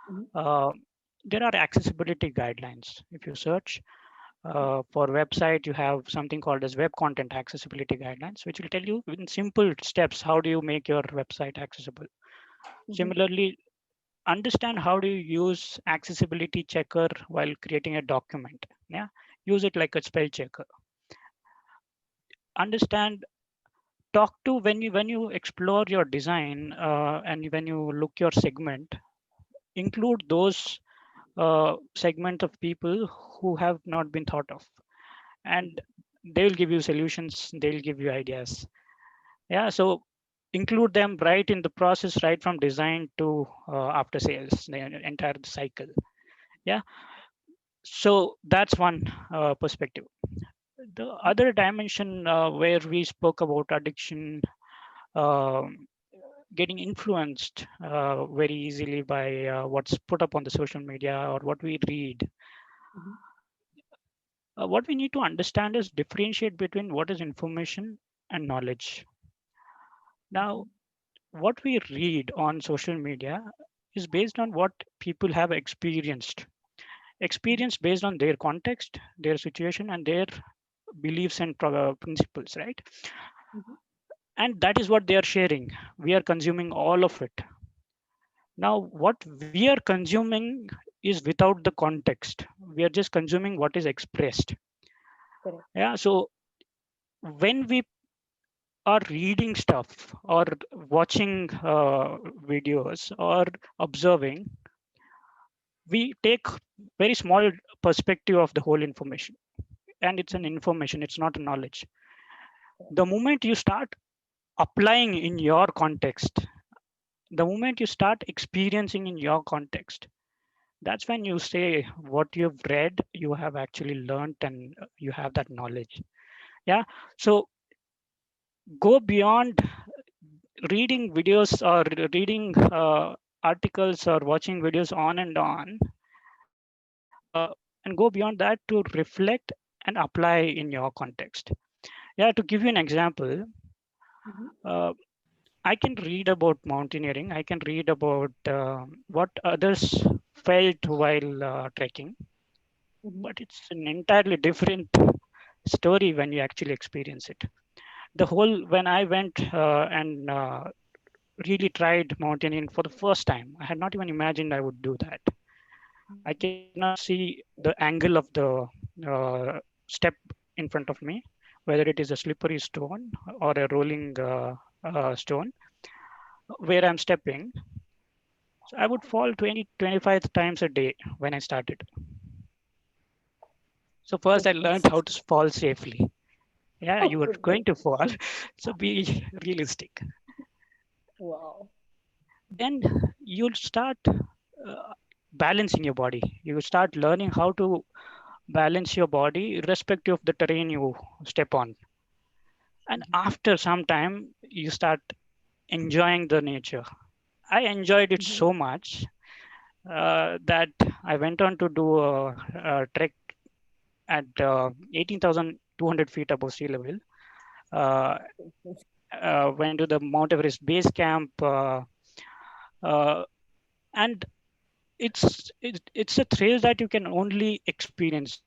mhm, Uh, there are accessibility guidelines. If you search for website, you have something called as web content accessibility guidelines, which will tell you in simple steps how do you make your website accessible. mhm, Similarly, understand how do you use accessibility checker while creating a document. Yeah, use it like a spell checker. Understand, talk to when you explore your design and when you look your segment, include those segment of people who have not been thought of, and they'll give you solutions, they'll give you ideas. Yeah, so include them right in the process, right from design to after sales, the entire cycle. Yeah, so that's one perspective. The other dimension where we spoke about addiction, um, getting influenced very easily by what's put up on the social media or what we read. mhm, What we need to understand is differentiate between what is information and knowledge. Now, mhm, what we read on social media is based on what people have mhm, experienced based on their context, their situation, and their beliefs and principles, right? mhm. And that is what they are sharing. We are consuming all of it. Now, what we are consuming is without the context. We are just consuming what is expressed. Correct. Yeah. So when we are reading stuff or watching videos or observing, we take very small perspective of the whole information, and it's an information, it's not a knowledge. The moment you start applying in your context, the moment you start experiencing in your context, that's when you say what you've read you have actually learned, and you have that knowledge. Yeah, so go beyond reading videos or reading articles or watching videos on and on, and go beyond that to reflect and apply in your context. Yeah, to give you an example, Mhm, uh, I can read about mountaineering, I can read about what others felt while trekking, mhm, but it's an entirely different story when you actually experience it. The whole when I went and really tried mountaineering for the first time, I had not even imagined I would do that. I cannot see the angle of the step in front of me, whether it is a slippery stone or a rolling stone where I'm stepping. So I would fall 20, 25 times a day when I started. So first I learned goodness. how to fall safely. Yeah, Oh you are goodness. going to fall. So be realistic. Wow. Then you'll start balancing your body. You will start learning how to balance your body irrespective of the terrain you step on. And after some time, you start enjoying the nature. I enjoyed it so much that I went on to do a trek at 18,200 feet above sea level. Uh, went to the Mount Everest base camp, uh, and it's a thrill that you can only experience.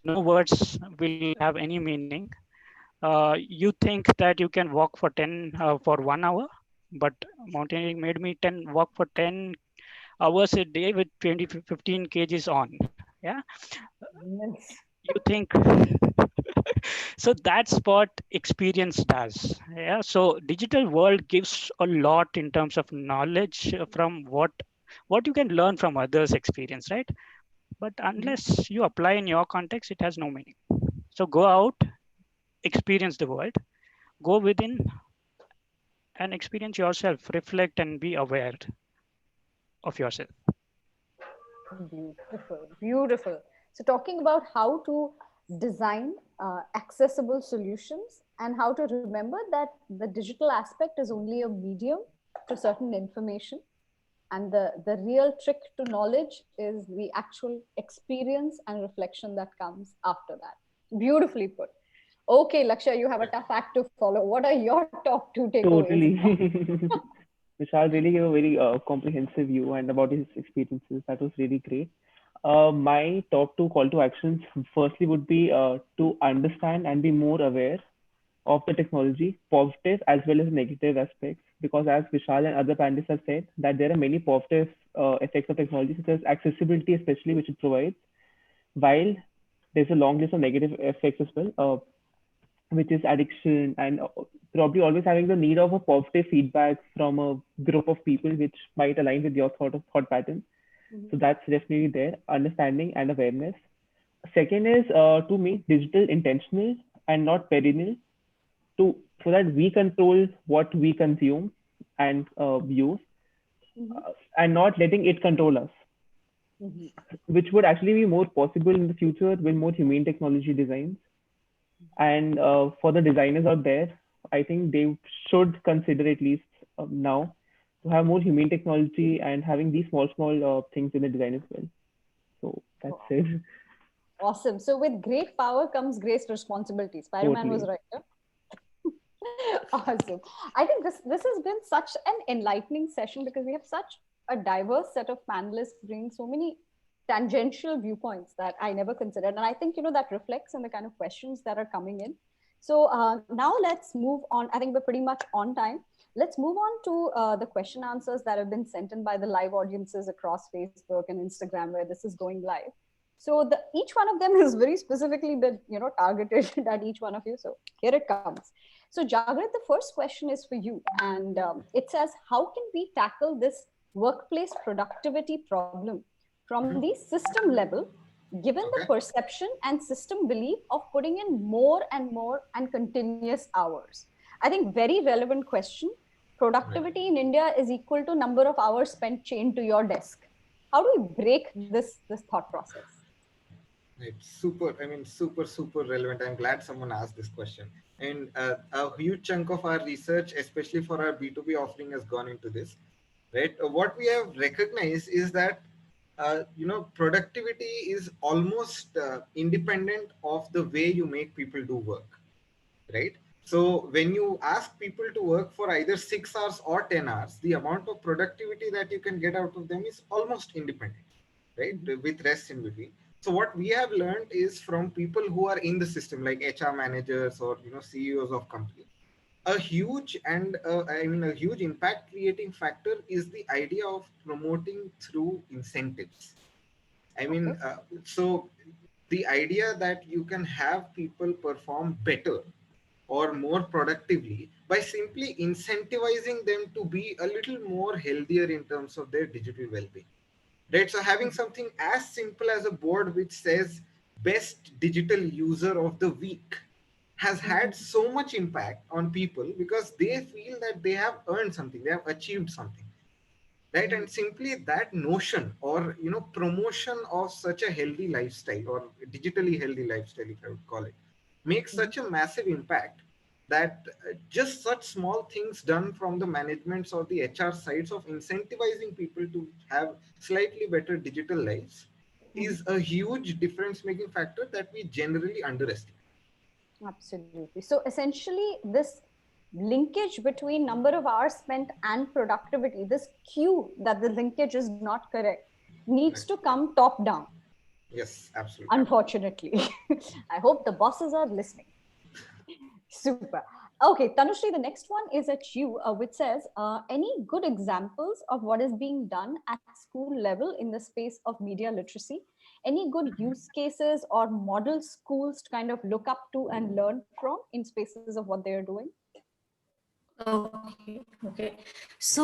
No words will have any meaning. You think that you can walk for 1 hour, but mountaineering made me walk for 10 hours a day with 15 kgs on. Yeah, Yes. you think so. That's what experience does. Yeah, so digital world gives a lot in terms of knowledge from what you can learn from others' experience, right? But unless you apply in your context, it has no meaning. So go out, experience the world, go within and experience yourself, reflect and be aware of yourself. Beautiful, beautiful. So, talking about how to design accessible solutions and how to remember that the digital aspect is only a medium to certain information, and the real trick to knowledge is the actual experience and reflection that comes after that. Beautifully put. Okay, Laksha, you have a tough act to follow. What are your top two takeaways? Totally. Vishal really gave a very comprehensive view and about his experiences. That was really great. My top two call to actions, firstly, would be to understand and be more aware of the technology, positive as well as negative aspects. Because as Vishal and other panelists have said, that there are many positive effects of technology, such as accessibility, especially which it provides. While there's a long list of negative effects as well, which is addiction and probably always having the need of a positive feedback from a group of people which might align with your thought patterns. So that's definitely there, understanding and awareness. Second is to make digital intentional and not perennial, to so that we control what we consume and use, and not letting it control us, which would actually be more possible in the future with more humane technology designs. And for the designers out there, I think they should consider at least now to have more humane technology and having these small things in the design as well. So that's Wow. it. Awesome. So, with great power comes great responsibility. Spider-Man was Totally. right. Yeah? Awesome. I think this has been such an enlightening session because we have such a diverse set of panelists bringing so many tangential viewpoints that I never considered, and I think that reflects in the kind of questions that are coming in. So now let's move on. I think we're pretty much on time. Let's move on to the question answers that have been sent in by the live audiences across Facebook and Instagram, where this is going live. So each one of them is very specifically been targeted at each one of you. So here it comes. So, Jagrat, the first question is for you. And it says, how can we tackle this workplace productivity problem from the system level, given the Okay. perception and system belief of putting in more and continuous hours? I think very relevant question. Right. Productivity in India is equal to number of hours spent chained to your desk. How do we break this thought process? It's super, I mean, super relevant. I'm glad someone asked this question. And a huge chunk of our research, especially for our B2B offering, has gone into this, right? What we have recognized is that, productivity is almost independent of the way you make people do work, right? So when you ask people to work for either 6 hours or 10 hours, the amount of productivity that you can get out of them is almost independent, right? With rest in between. So what we have learned is from people who are in the system, like HR managers or CEOs of companies, a huge and a huge impact creating factor is the idea of promoting through incentives. I Okay. mean, so the idea that you can have people perform better or more productively by simply incentivizing them to be a little more healthier in terms of their digital well-being, right? So having something as simple as a board which says best digital user of the week has had so much impact on people because they feel that they have earned something, they have achieved something, right? And simply that notion, or promotion of such a healthy lifestyle, or digitally healthy lifestyle, if I would call it, makes such a massive impact that just such small things done from the managements or the HR sides of incentivizing people to have slightly better digital lives is a huge difference making factor that we generally underestimate. Absolutely. So essentially, this linkage between number of hours spent and productivity, this cue that the linkage is not correct, needs Right. to come top down. Yes, absolutely. Unfortunately, I hope the bosses are listening. Super. Okay, Tanushree, the next one is at you, which says, any good examples of what is being done at school level in the space of media literacy? Any good use cases or model schools to kind of look up to and learn from in spaces of what they are doing? Okay. So,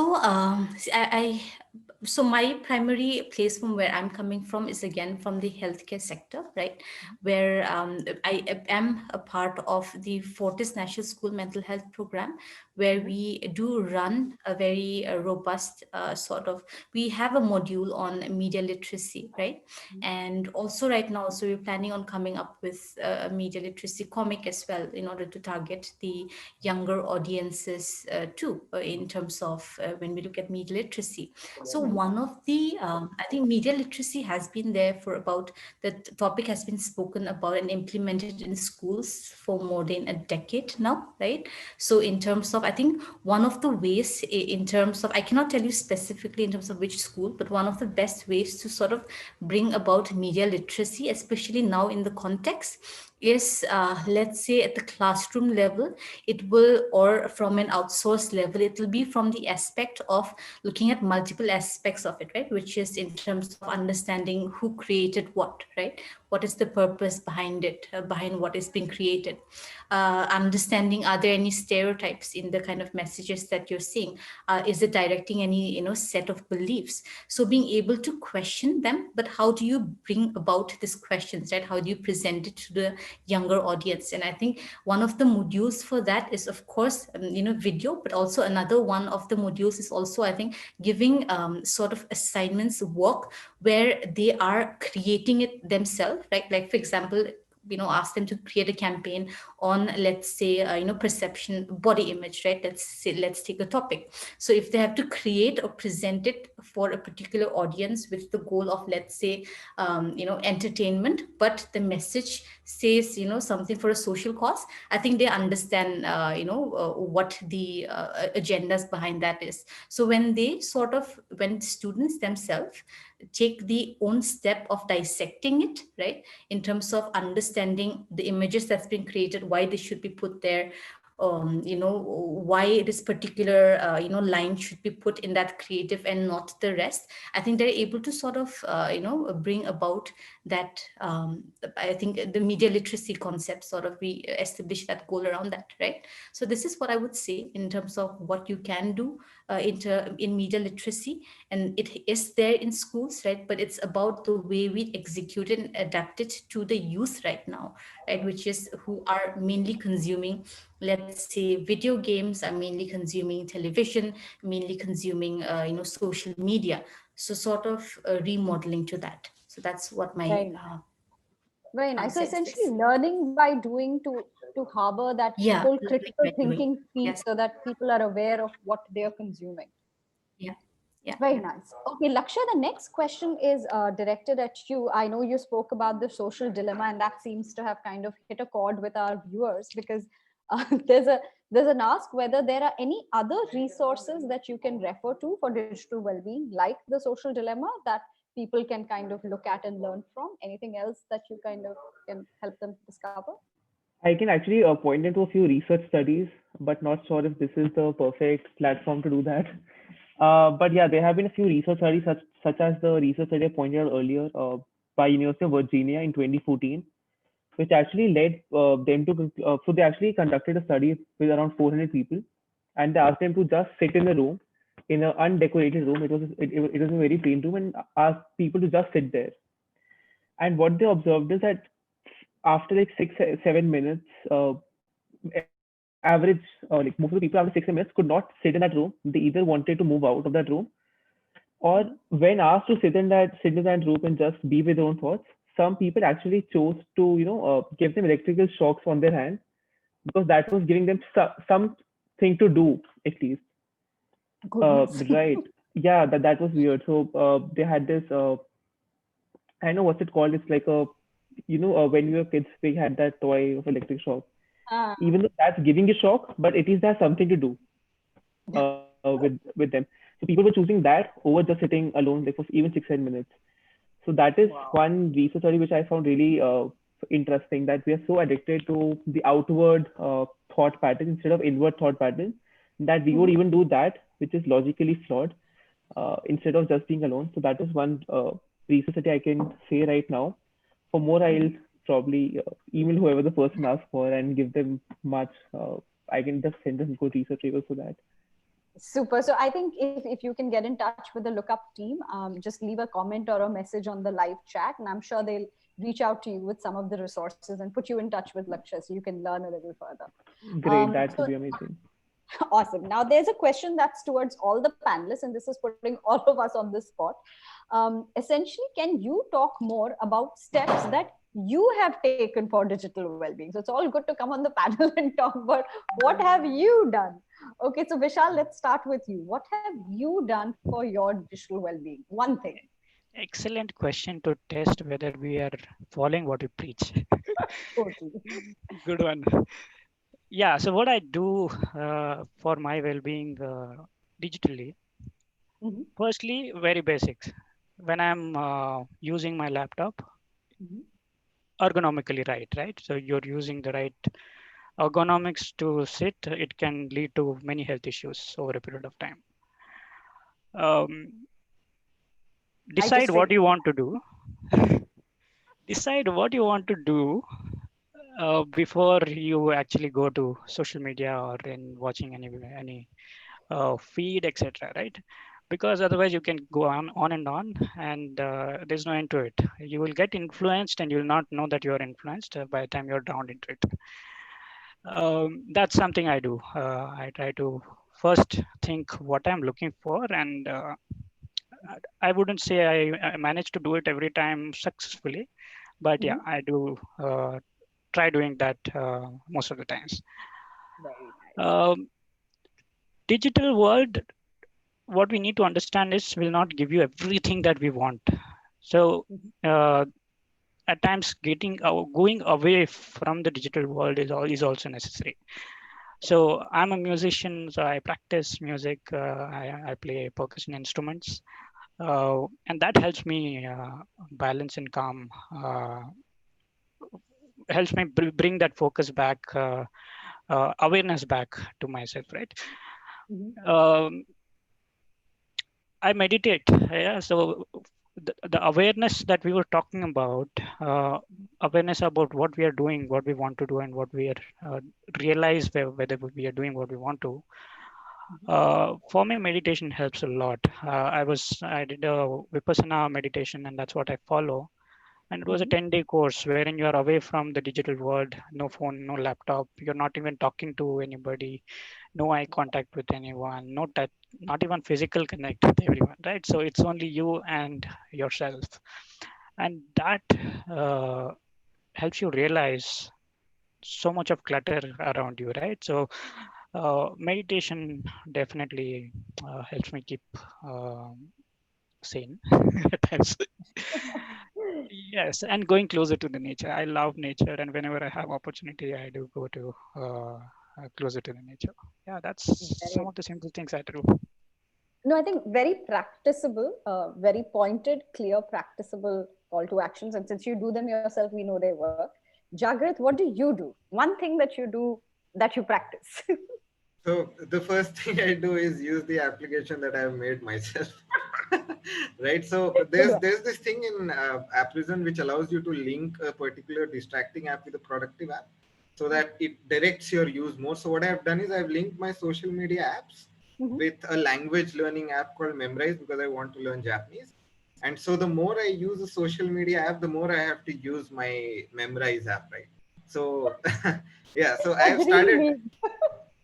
so my primary place from where I'm coming from is again from the healthcare sector, right? Where I am a part of the Fortis National School Mental Health Program, where we do run a very robust sort of. We have a module on media literacy, right? And also right now, so we're planning on coming up with a media literacy comic as well in order to target the younger audiences too, in terms of when we look at media literacy. So one of the, I think media literacy has been there for about, the topic has been spoken about and implemented in schools for more than a decade now, right? So in terms of, I think one of the ways in terms of, I cannot tell you specifically in terms of which school, but one of the best ways to sort of bring about media literacy, especially now in the context, is let's say at the classroom level, it will, or from an outsourced level, it will be from the aspect of looking at multiple aspects of it, right? Which is in terms of understanding who created what, right? What is the purpose behind it, behind what is being created, understanding are there any stereotypes in the kind of messages that you're seeing, is it directing any set of beliefs? So being able to question them, but how do you bring about these questions, right? How do you present it to the younger audience? And I think one of the modules for that is of course video, but also another one of the modules is also, I think, giving sort of assignments, work, where they are creating it themselves, right? Like for example, ask them to create a campaign on, let's say, perception, body image, right? Let's say, let's take a topic. So if they have to create or present it for a particular audience with the goal of, let's say, entertainment, but the message says something for a social cause, I think they understand what the agendas behind that is. So when they sort of, when students themselves take the own step of dissecting it, right, in terms of understanding the images that's been created, why they should be put there, why this particular line should be put in that creative and not the rest, I think they're able to sort of bring about that, I think the media literacy concept, sort of we establish that goal around that, right? So this is what I would say in terms of what you can do in media literacy, and it is there in schools, right? But it's about the way we execute it and adapt it to the youth right now, right? Which is who are mainly consuming, let's say, video games, are mainly consuming television, mainly consuming social media. So sort of remodeling to that. So that's what my Very nice. Very nice. So answer is essentially, this. learning by doing to harbor that Yeah, whole learning critical by doing. thinking piece, Yes. so that people are aware of what they are consuming. Yeah. Yeah. Very nice. Okay, Laksha, the next question is directed at you. I know you spoke about the social dilemma, and that seems to have kind of hit a chord with our viewers, because there's an ask whether there are any other resources that you can refer to for digital well-being, like the social dilemma, that people can kind of look at and learn from. Anything else that you kind of can help them discover? I can actually point into a few research studies, but not sure if this is the perfect platform to do that. But yeah, there have been a few research studies, such as the research study I pointed out earlier by University of Virginia in 2014, which actually led them to, so they actually conducted a study with around 400 people, and they asked them to just sit in a room, in an undecorated room. It was a very plain room, and asked people to just sit there. And what they observed is that after like 6 7 minutes, average like most of the people after 6 7 minutes could not sit in that room. They either wanted to move out of that room, Or when asked to sit in that room and just be with their own thoughts, some people actually chose to, give them electrical shocks on their hand because that was giving them something to do at least. Goodness. Right. Yeah, that was weird. So they had this. I know what's it called. It's like a, when we were kids, we had that toy of electric shock. Ah, Even though that's giving a shock, but it is there's something to do with them. So people were choosing that over just sitting alone, like for even 6 7 minutes. So that is wow. one research study which I found really interesting, that we are so addicted to the outward thought pattern instead of inward thought pattern, that we would Mhm. even do that which is logically flawed instead of just being alone. So that is one research study I can say right now. For more, I'll Mhm. probably email whoever the person asks for and give them much. I can just send them good research papers for that. Super. So I think if you can get in touch with the Lookup team, just leave a comment or a message on the live chat, and I'm sure they'll reach out to you with some of the resources and put you in touch with Laksha so you can learn a little further. Great, that would So be amazing. awesome. Now there's a question that's towards all the panelists, and this is putting all of us on the spot. Essentially, can you talk more about steps that you have taken for digital well-being? So it's all good to come on the panel and talk, but what have you done? Okay, so Vishal, let's start with you. What have you done for your digital well-being? One thing. Excellent question to test whether we are following what we preach. Totally. Good one. Yeah. So what I do for my well-being digitally, Mm-hmm. firstly, very basics. When I'm using my laptop, Mm-hmm. ergonomically right? So you're using the right ergonomics to sit. It can lead to many health issues over a period of time. Um, I just decide what figured. you want to do. Decide what you want to do before you actually go to social media or in watching any feed, etc. Right? Because otherwise you can go on and on, and there's no end to it. You will get influenced, and you will not know that you are influenced by the time you're drowned into it. That's something I do. I try to first think what I'm looking for, and I wouldn't say I manage to do it every time successfully, but yeah, Mm-hmm. I do try doing that most of the times. Very nice. Um, digital world, what we need to understand is will not give you everything that we want. So Mm-hmm. uh, at times going away from the digital world is also necessary. So I'm a musician, so I practice music. I play percussion instruments, and that helps me balance and calm. Helps me bring that focus back, awareness back to myself. Right. Mm-hmm. Um, I meditate. Yeah. So the awareness that we were talking about, awareness about what we are doing, what we want to do, and what we are realize whether we are doing what we want to. For me, meditation helps a lot. I did a Vipassana meditation, and that's what I follow. And it was a Mm-hmm. 10-day course wherein you are away from the digital world, no phone, no laptop. You're not even talking to anybody, no eye contact with anyone, no touch, not even physical connect with everyone, right? So it's only you and yourself, and that uh, helps you realize so much of clutter around you, right? So meditation definitely helps me keep sane at times. Yes, and going closer to the nature. I love nature, and whenever I have opportunity, I do go to closer to the nature. Yeah, that's some Very of the simple things I do. No, I think very practicable, very pointed, clear, practicable call to actions. And since you do them yourself, we know they work. Jagrit, what do you do? One thing that you do that you practice. So the first thing I do is use the application that I've made myself. Right. So Good one. there's this thing in Apprison which allows you to link a particular distracting app with a productive app, so that it directs your use more. So what I've done is I've linked my social media apps Mm-hmm. with a language learning app called Memrise, because I want to learn Japanese. And so the more I use a social media app, the more I have to use my Memrise app, right? So yeah, so I have Agree started. me.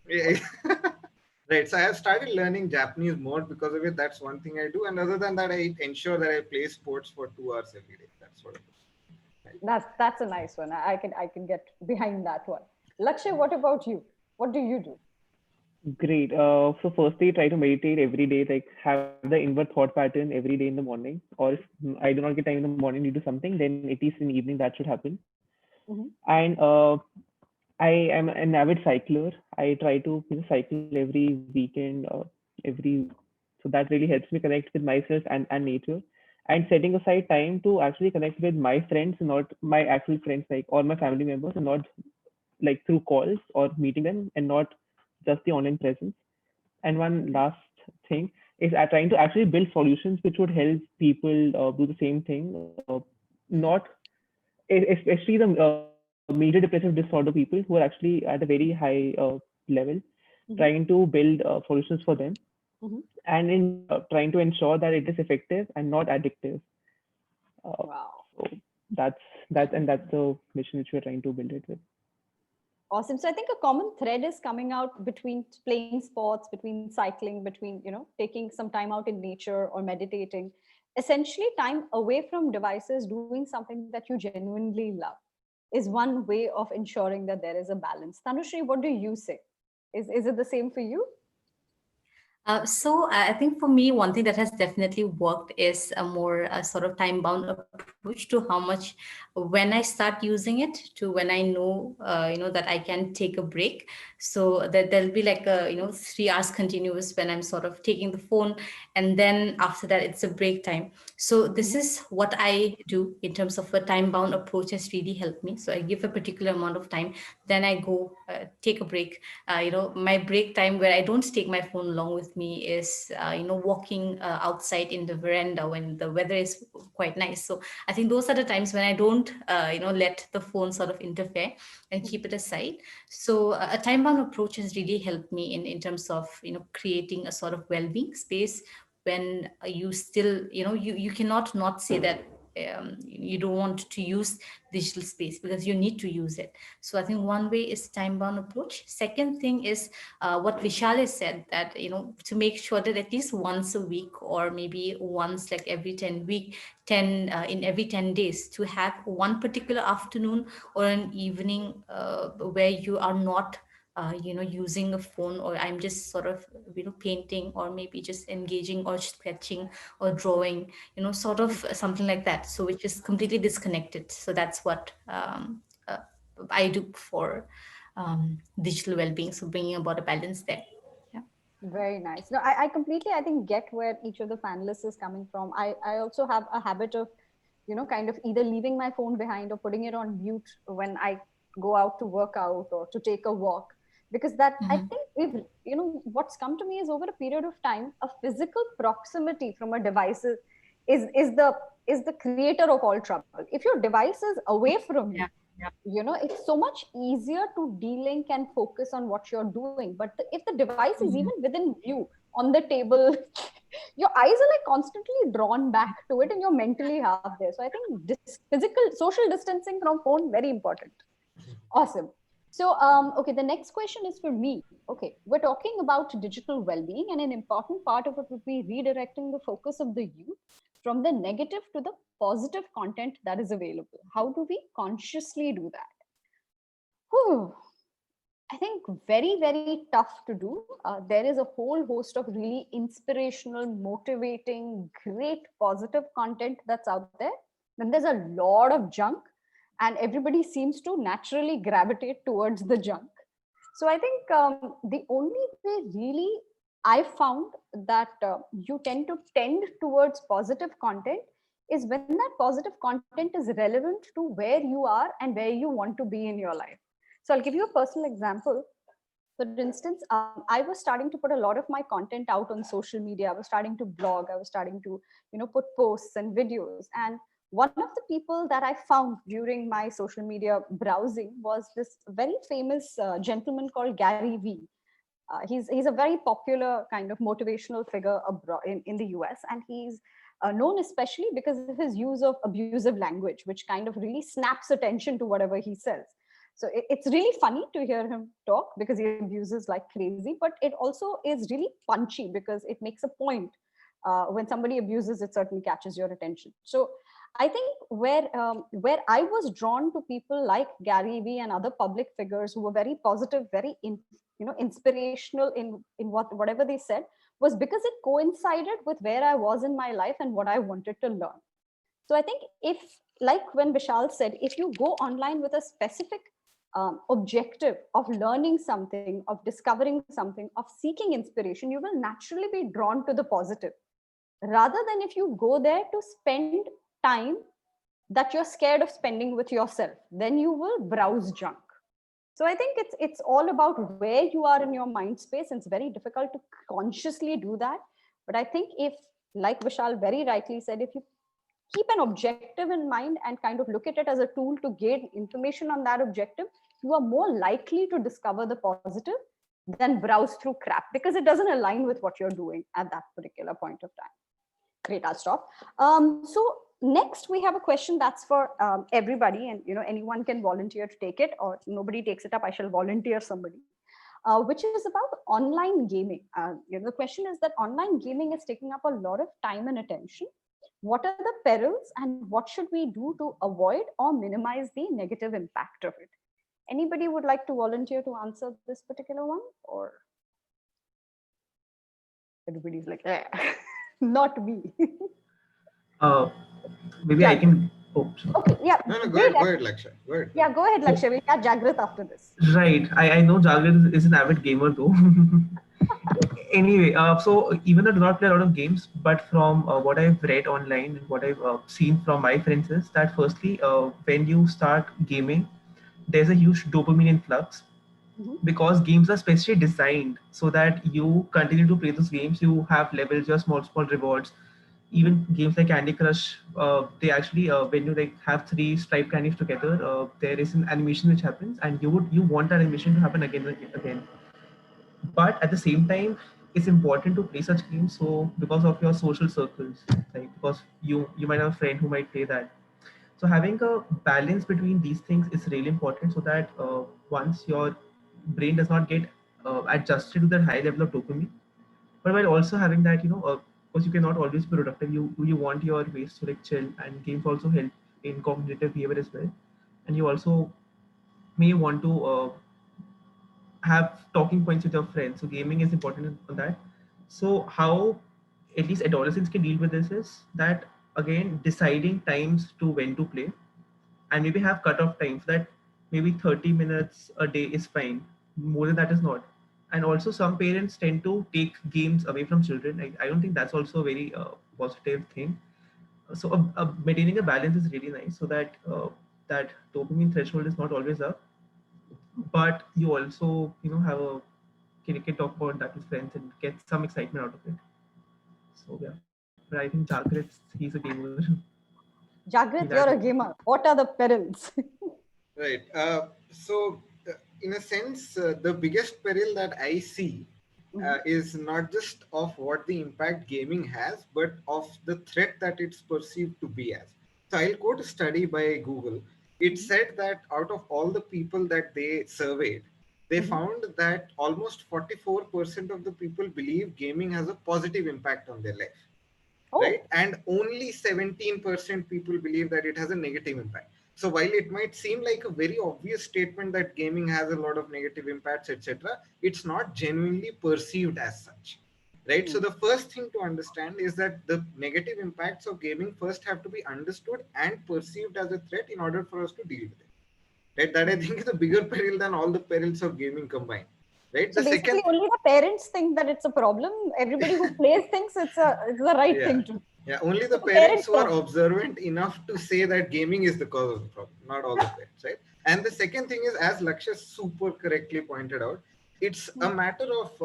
Yeah, Right. So I have started learning Japanese more because of it. That's one thing I do. And other than that, I ensure that I play sports for 2 hours every day. That's what I do. Right. That's a nice one. I can get behind that one. Lakshay, what about you? What do you do? Great. So firstly, try to meditate every day, like have the inward thought pattern every day in the morning. Or if I do not get time in the morning to do something, then at least in the evening that should happen. Mhm. And I am an avid cycler. I try to cycle every weekend, every so that really helps me connect with myself and nature. And setting aside time to actually connect with my friends, not my actual friends, like or my family members, and not like through calls or meeting them, and not just the online presence. And one last thing is trying to actually build solutions which would help people do the same thing. Not especially the major depressive disorder people who are actually at a very high level, Mhm. trying to build solutions for them, Mhm. and in trying to ensure that it is effective and not addictive. Uh, Wow. so that's the mission which we're trying to build it with. Awesome. So I think a common thread is coming out between playing sports, between cycling, between, taking some time out in nature or meditating. Essentially, time away from devices, doing something that you genuinely love is one way of ensuring that there is a balance. Tanushri, what do you say? Is it the same for you? So I think for me, one thing that has definitely worked is a more sort of time-bound approach to how much when I start using it to when I know, that I can take a break. So that there'll be like 3 hours continuous when I'm sort of taking the phone, and then after that it's a break time. So this Mhm. is what I do in terms of a time-bound approach has really helped me. So I give a particular amount of time, then I go take a break. My break time where I don't take my phone along with me is walking outside in the veranda when the weather is quite nice. So I think those are the times when I don't let the phone sort of interfere and keep it aside. So a time bound approach has really helped me in terms of creating a sort of well-being space when you still you cannot not say that you don't want to use digital space because you need to use it. So I think one way is time bound approach. Second thing is what Vishal has said, that to make sure that at least once a week or maybe once like every 10 in every 10 days, to have one particular afternoon or an evening where you are not using a phone, or I'm just sort of painting, or maybe just engaging or sketching or drawing, sort of something like that, so which is completely disconnected. So that's what I do for digital well-being, so bringing about a balance there. Yeah. Very nice. No, I completely, I think, get where each of the panelists is coming from. I also have a habit of, kind of either leaving my phone behind or putting it on mute when I go out to work out or to take a walk. Because that, I Mm-hmm. think, if, what's come to me is over a period of time, a physical proximity from a device is the is the creator of all trouble. If your device is away from you, Yeah. Yeah. it's so much easier to de-link and focus on what you're doing. But if the device is even Mhm. within view on the table, your eyes are like constantly drawn back to it and you're mentally half there. So I think this physical social distancing from phone, very important. Awesome. So, okay, the next question is for me. Okay, we're talking about digital well-being, and an important part of it would be redirecting the focus of the youth from the negative to the positive content that is available. How do we consciously do that? Whew. I think very, very tough to do. There is a whole host of really inspirational, motivating, great positive content that's out there. Then there's a lot of junk, and everybody seems to naturally gravitate towards the junk. So I think the only way really I found that you tend towards positive content is when that positive content is relevant to where you are and where you want to be in your life. So I'll give you a personal example. For instance, I was starting to put a lot of my content out on social media. I was starting to blog. I was starting to, put posts and videos. And one of the people that I found during my social media browsing was this very famous gentleman called Gary Vee. He's a very popular kind of motivational figure abroad in the US, and he's known especially because of his use of abusive language, which kind of really snaps attention to whatever he says. So it's really funny to hear him talk because he abuses like crazy, but it also is really punchy because it makes a point. When somebody abuses, it certainly catches your attention. So I think where I was drawn to people like Gary Vee and other public figures who were very positive, very inspirational in whatever they said, was because it coincided with where I was in my life and what I wanted to learn. So I think if, like when Vishal said, if you go online with a specific objective of learning something, of discovering something, of seeking inspiration, you will naturally be drawn to the positive, rather than if you go there to spend time that you're scared of spending with yourself, then you will browse junk. So I think it's all about where you are in your mind space, and it's very difficult to consciously do that. But I think if, like Vishal very rightly said, if you keep an objective in mind and kind of look at it as a tool to gain information on that objective, you are more likely to discover the positive than browse through crap, because it doesn't align with what you're doing at that particular point of time. Great, I'll stop. So next we have a question that's for everybody, and anyone can volunteer to take it, or nobody takes it up, I shall volunteer somebody. Which is about online gaming. The question is that online gaming is taking up a lot of time and attention. What are the perils, and what should we do to avoid or minimize the negative impact of it? Anybody would like to volunteer to answer this particular one, or everybody's like, eh, not me? Uh, Maybe I Yeah. can. Oh, sorry. Okay. Yeah. No, go Great. ahead, Lakshay. Go ahead. Yeah. Go ahead, Lakshay. We'll get Jagrat after this. Right. I know Jagger is an avid gamer though. Anyway, so even though I do not play a lot of games, but from what I've read online and what I've seen from my friends is that firstly, when you start gaming, there's a huge dopamine influx Mhm. because games are specially designed so that you continue to play those games. You have levels, your small rewards. Even games like Candy Crush, they actually when you like have three striped candies together, there is an animation which happens, and you want that animation to happen again and again. But at the same time, it's important to play such games so because of your social circles, like because you might have a friend who might play that. So having a balance between these things is really important so that once your brain does not get adjusted to that high level of dopamine, but while also having that, because you cannot always be productive, you want your ways to like chill, and games also help in cognitive behavior as well. And you also may want to have talking points with your friends. So gaming is important on that. So how at least adolescents can deal with this is that again deciding times to when to play, and maybe have cutoff times that maybe 30 minutes a day is fine. More than that is not. And also some parents tend to take games away from children. I don't think that's also a very positive thing. So maintaining a balance is really nice so that that dopamine threshold is not always up, but you also have a can talk about that with friends and get some excitement out of it. So yeah, but I think Jagrit, he's a gamer. He'll add Jagrat, more. you're a gamer. What are the perils? Right. In a sense, the biggest peril that I see is not just of what the impact gaming has, but of the threat that it's perceived to be as. So I'll quote a study by Google. It said that out of all the people that they surveyed, they found that almost 44% of the people believe gaming has a positive impact on their life, right? Oh. And only 17% people believe that it has a negative impact. So while it might seem like a very obvious statement that gaming has a lot of negative impacts, etc., it's not genuinely perceived as such, right? So the first thing to understand is that the negative impacts of gaming first have to be understood and perceived as a threat in order for us to deal with it, right? That I think is a bigger peril than all the perils of gaming combined, right? So The basically, second, only the parents think that it's a problem. Everybody who plays thinks it's the right yeah, thing to do. yeah, only So the the parents parents who are don't. observant enough to say that gaming is the cause of the problem, not all the parents, right? And the second thing is, as Lakshya super correctly pointed out, it's a matter of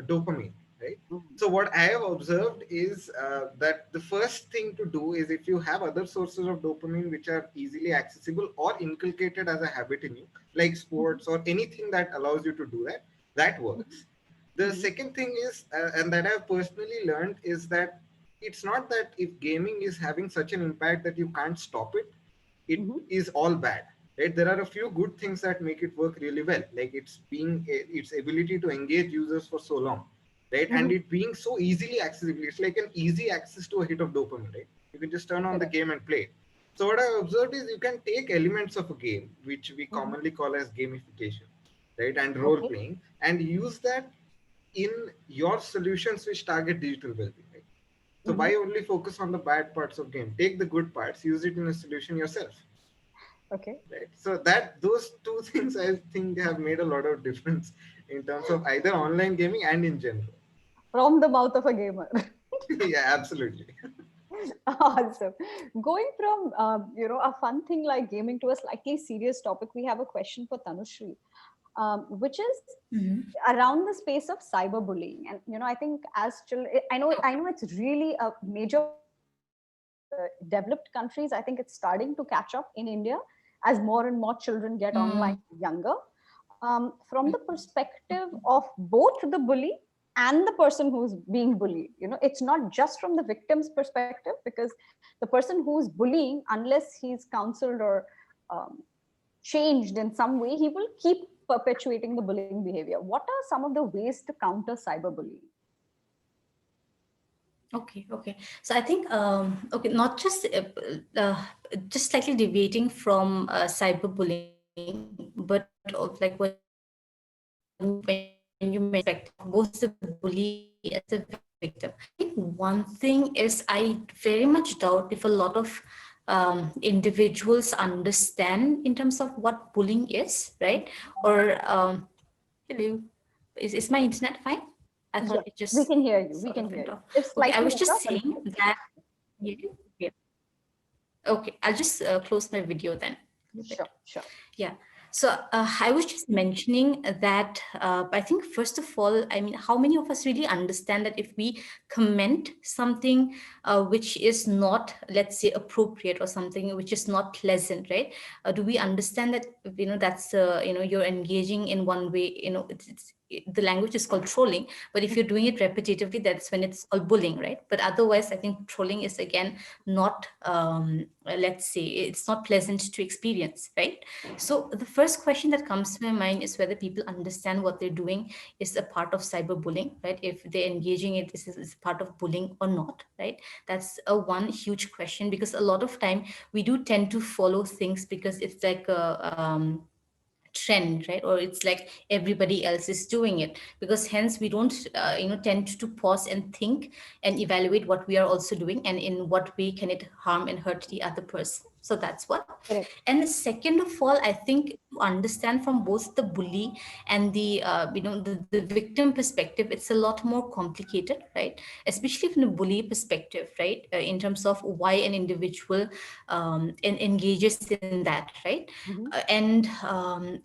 dopamine, right? So what I have observed is that the first thing to do is, if you have other sources of dopamine which are easily accessible or inculcated as a habit in you, like sports or anything that allows you to do that, that works. The second thing is, and that I've personally learned, is that it's not that if gaming is having such an impact that you can't stop it, it is all bad. right? There are a few good things that make it work really well, like its ability to engage users for so long, right? And Mhm. it being so easily accessible. It's like an easy access to a hit of dopamine, right? You can just turn on the Correct. game and play it. So what I observed is you can take elements of a game, which we Mhm. commonly call as gamification, right, and role Okay. playing, and use that in your solutions which target digital well-being, right? So Mhm. why only focus on the bad parts of game? Take the good parts, use it in a solution yourself, Okay. right? So that those two things I think have made a lot of difference in terms of either online gaming and in general. From the mouth of a gamer. Yeah, absolutely. Awesome. Going from a fun thing like gaming to a slightly serious topic, we have a question for Tanushri, which is around the space of cyberbullying. And I think as children, I know it's really a major problem in developed countries. I think it's starting to catch up in India as more and more children get online younger. From the perspective of both the bully and the person who's being bullied, it's not just from the victim's perspective, because the person who's bullying, unless he's counseled or um, changed in some way, he will keep perpetuating the bullying behavior. What are some of the ways to counter cyberbullying? Okay, okay. So I think, okay, not just slightly deviating from cyberbullying, but like when you mentioned perspective of both the bully as the victim. I think one thing is I very much doubt if a lot of individuals understand in terms of what bullying is, right? Or hello, is my internet fine? I thought Yes, it we just can hear you. We sort can of hear went you. off. It's Okay, I slightly was just better, but saying that. Yeah, yeah. Okay, I'll just close my video then. A little bit. sure, sure. Yeah. So I was just mentioning that I think, first of all, I mean, how many of us really understand that if we comment something which is not, let's say, appropriate, or something which is not pleasant, right? Do we understand that, that's, you're engaging in one way, the language is called trolling, but if you're doing it repetitively, that's when it's called bullying, right? But otherwise, I think trolling is, again, not, let's say, it's not pleasant to experience, right? So the first question that comes to my mind is whether people understand what they're doing is a part of cyberbullying, right? If they're engaging it, this is part of bullying or not, right? That's a one huge question, because a lot of time we do tend to follow things because it's like a trend, right? Or it's like everybody else is doing it, because hence we don't tend to pause and think and evaluate what we are also doing, and in what way can it harm and hurt the other person. So that's what. Correct. And second of all, I think to understand from both the bully and the the victim perspective, it's a lot more complicated, right? Especially from the bully perspective, right? In terms of why an individual engages in that, right? Mhm. And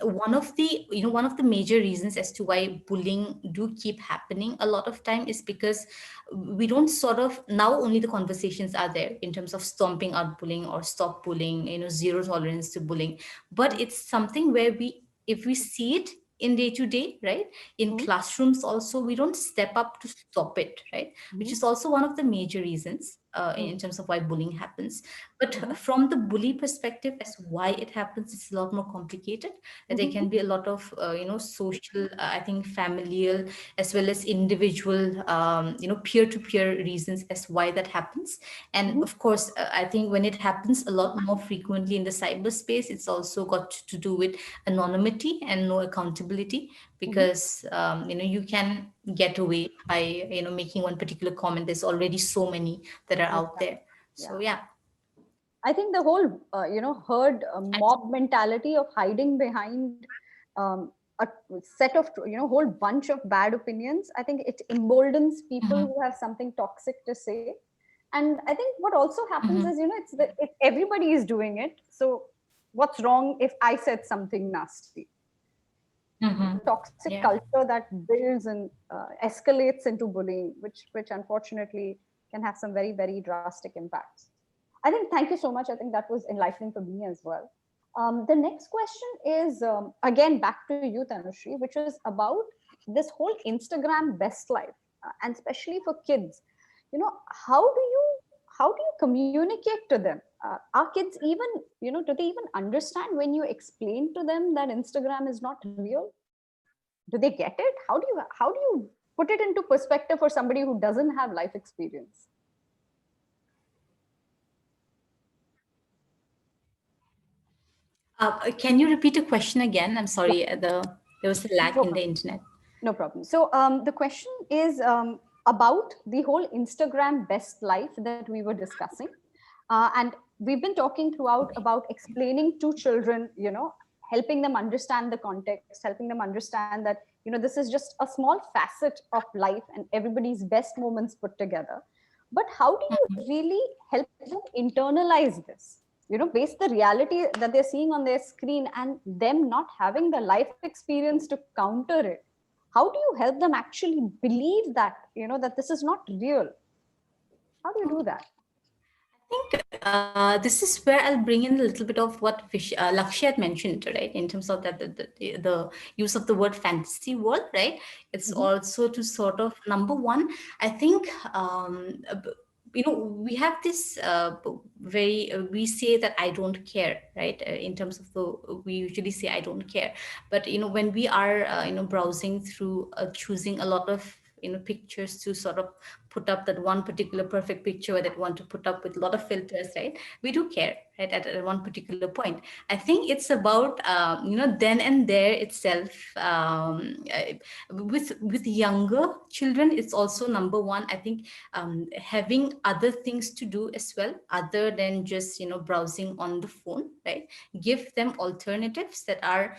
one of the major reasons as to why bullying do keep happening a lot of time is because we don't sort of, now only the conversations are there in terms of stomping out bullying or stop bullying, zero tolerance to bullying. But it's something where we, if we see it in day to day, right, in Mhm. classrooms also, we don't step up to stop it, right? Which Mhm. is also one of the major reasons Mhm. in terms of why bullying happens. But Mhm. from the bully perspective, as why it happens, it's a lot more complicated. That there Mhm. can be a lot of social, I think, familial, as well as individual, peer-to-peer reasons as why that happens. And Mhm. of course, I think when it happens a lot more frequently in the cyberspace, it's also got to do with anonymity and no accountability, Mhm. because you can get away by making one particular comment. There's already so many that are out Exactly. there. Yeah. So yeah. I think the whole, herd I mob mentality of hiding behind a set of, whole bunch of bad opinions. I think it emboldens people Mhm, who have something toxic to say. And I think what also happens mhm, is, it's that if everybody is doing it, so what's wrong if I said something nasty? It's mhm. a toxic Yeah. culture that builds and escalates into bullying, which unfortunately can have some very, very drastic impacts. I think, thank you so much. I think that was enlightening for me as well. The next question is, again, back to you, Tanushri, which is about this whole Instagram best life, and especially for kids. You know, how do you how do you communicate to them? Are kids even, do they even understand when you explain to them that Instagram is not real? Do they get it? How do you put it into perspective for somebody who doesn't have life experience? Can you repeat the question again? I'm Yeah, sorry, there was a lag no in the problem. internet. No problem. So the question is about the whole Instagram best life that we were discussing. And we've been talking throughout about explaining to children, helping them understand the context, helping them understand that, this is just a small facet of life and everybody's best moments put together. But how do you really help them internalize this? Base the reality that they're seeing on their screen and them not having the life experience to counter it. How do you help them actually believe that, that this is not real? How do you do that? I think this is where I'll bring in a little bit of what Lakshya had mentioned, right? In terms of that, the use of the word fantasy world, right? It's Mhm. also to sort of, number one, I think, we have this we say that I don't care, right? In terms of we usually say I don't care. But, when we are, browsing through, choosing a lot of, pictures to sort of put up that one particular perfect picture that we want to put up with a lot of filters, right? We do care, right? At one particular point, I think it's about, then and there itself. With younger children, it's also number one, I think, having other things to do as well, other than just, browsing on the phone, right? Give them alternatives that are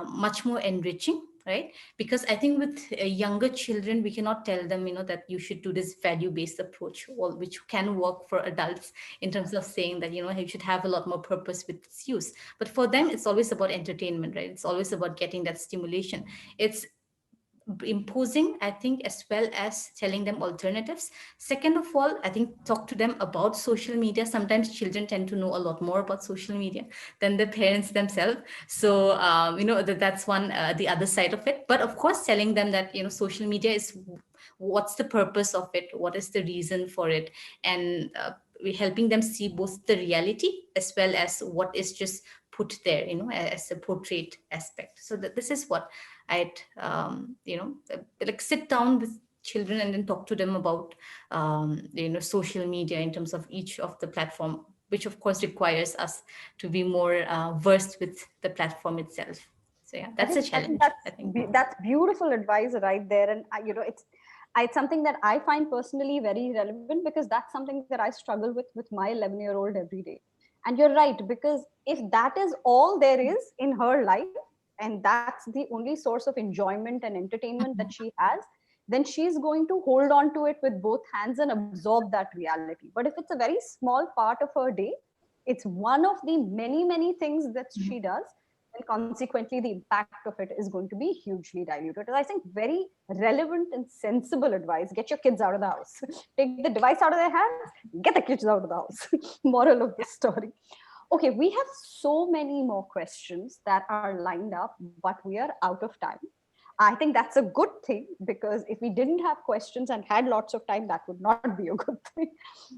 much more enriching, right? Because I think with younger children, we cannot tell them, that you should do this value based approach, which can work for adults, in terms of saying that, you should have a lot more purpose with its use. But for them, it's always about entertainment, right? It's always about getting that stimulation. It's imposing, I think, as well as telling them alternatives. Second of all, I think, talk to them about social media. Sometimes children tend to know a lot more about social media than their parents themselves. So that's one, the other side of it. But of course, telling them that, social media is, what's the purpose of it, what is the reason for it, and we're helping them see both the reality as well as what is just put there, as a portrait aspect. So that this is what I'd, like, sit down with children and then talk to them about, social media in terms of each of the platform, which of course requires us to be more versed with the platform itself. So yeah, I that's a think I think challenge, I think. that's beautiful advice right there, and it's something that I find personally very relevant because that's something that I struggle with my 11-year-old every day. And you're right, because if that is all there is in her life, and that's the only source of enjoyment and entertainment that she has, then she's going to hold on to it with both hands and absorb that reality. But if it's a very small part of her day, it's one of the many many things that she does, and consequently the impact of it is going to be hugely diluted. I think very relevant and sensible advice. Get your kids out of the house. Take the device out of their hands, get the kids out of the house. Moral of the story. Okay, we have so many more questions that are lined up, but we are out of time. I think that's a good thing, because if we didn't have questions and had lots of time, that would not be a good thing.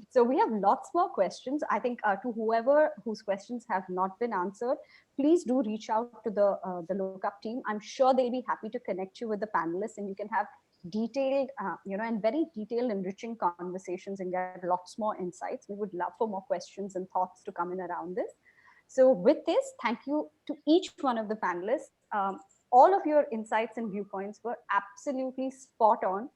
So we have lots more questions. I think to whoever whose questions have not been answered, please do reach out to the LookUp team. I'm sure they'll be happy to connect you with the panelists, and you can have detailed, and very detailed, enriching conversations and get lots more insights. We would love for more questions and thoughts to come in around this. So with this, thank you to each one of the panelists. All of your insights and viewpoints were absolutely spot on.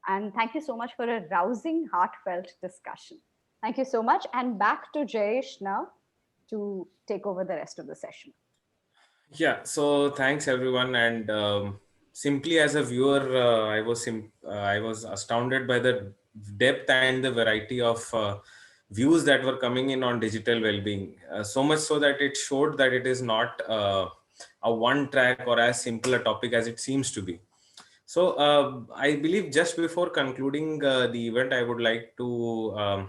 And thank you so much for a rousing, heartfelt discussion. Thank you so much. And back to Jayesh now to take over the rest of the session. Yeah, so thanks everyone. And simply as a viewer, I was astounded by the depth and the variety of views that were coming in on digital well-being. So much so that it showed that it is not a one track or as simple a topic as it seems to be. So I believe just before concluding the event, I would like to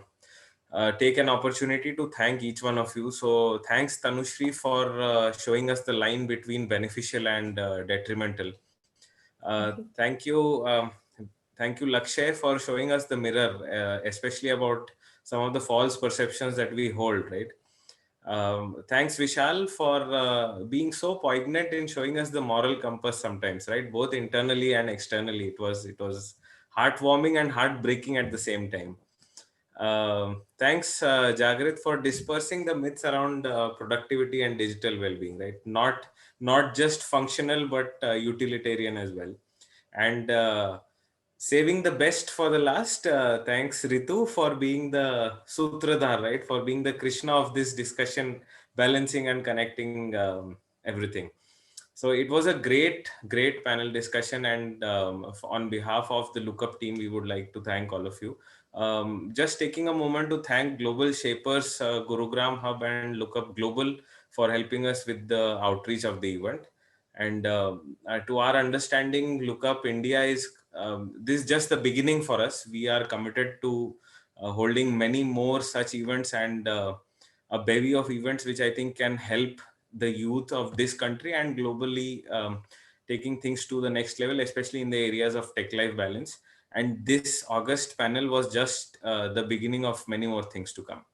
take an opportunity to thank each one of you. So thanks Tanushri for showing us the line between beneficial and detrimental. Thank you. Thank you Lakshay for showing us the mirror, especially about some of the false perceptions that we hold, right? Thanks, Vishal, for being so poignant in showing us the moral compass sometimes, right? Both internally and externally. It was heartwarming and heartbreaking at the same time. Thanks, Jagrit, for dispersing the myths around productivity and digital well-being, right? Not just functional, but utilitarian as well. And saving the best for the last, thanks, Ritu, for being the Sutradhar, right? For being the Krishna of this discussion, balancing and connecting everything. So it was a great panel discussion. And on behalf of the LookUp team, we would like to thank all of you. Just taking a moment to thank Global Shapers, Gurugram Hub and LookUp Global for helping us with the outreach of the event. And to our understanding, LookUp India is this is just the beginning for us. We are committed to holding many more such events, and a bevy of events which I think can help the youth of this country and globally, taking things to the next level, especially in the areas of tech life balance. And this August panel was just the beginning of many more things to come.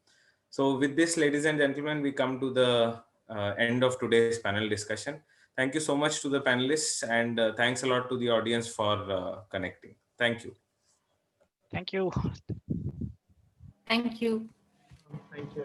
So with this, ladies and gentlemen, we come to the end of today's panel discussion. Thank you so much to the panelists, and thanks a lot to the audience for connecting. Thank you. Thank you. Thank you. Thank you.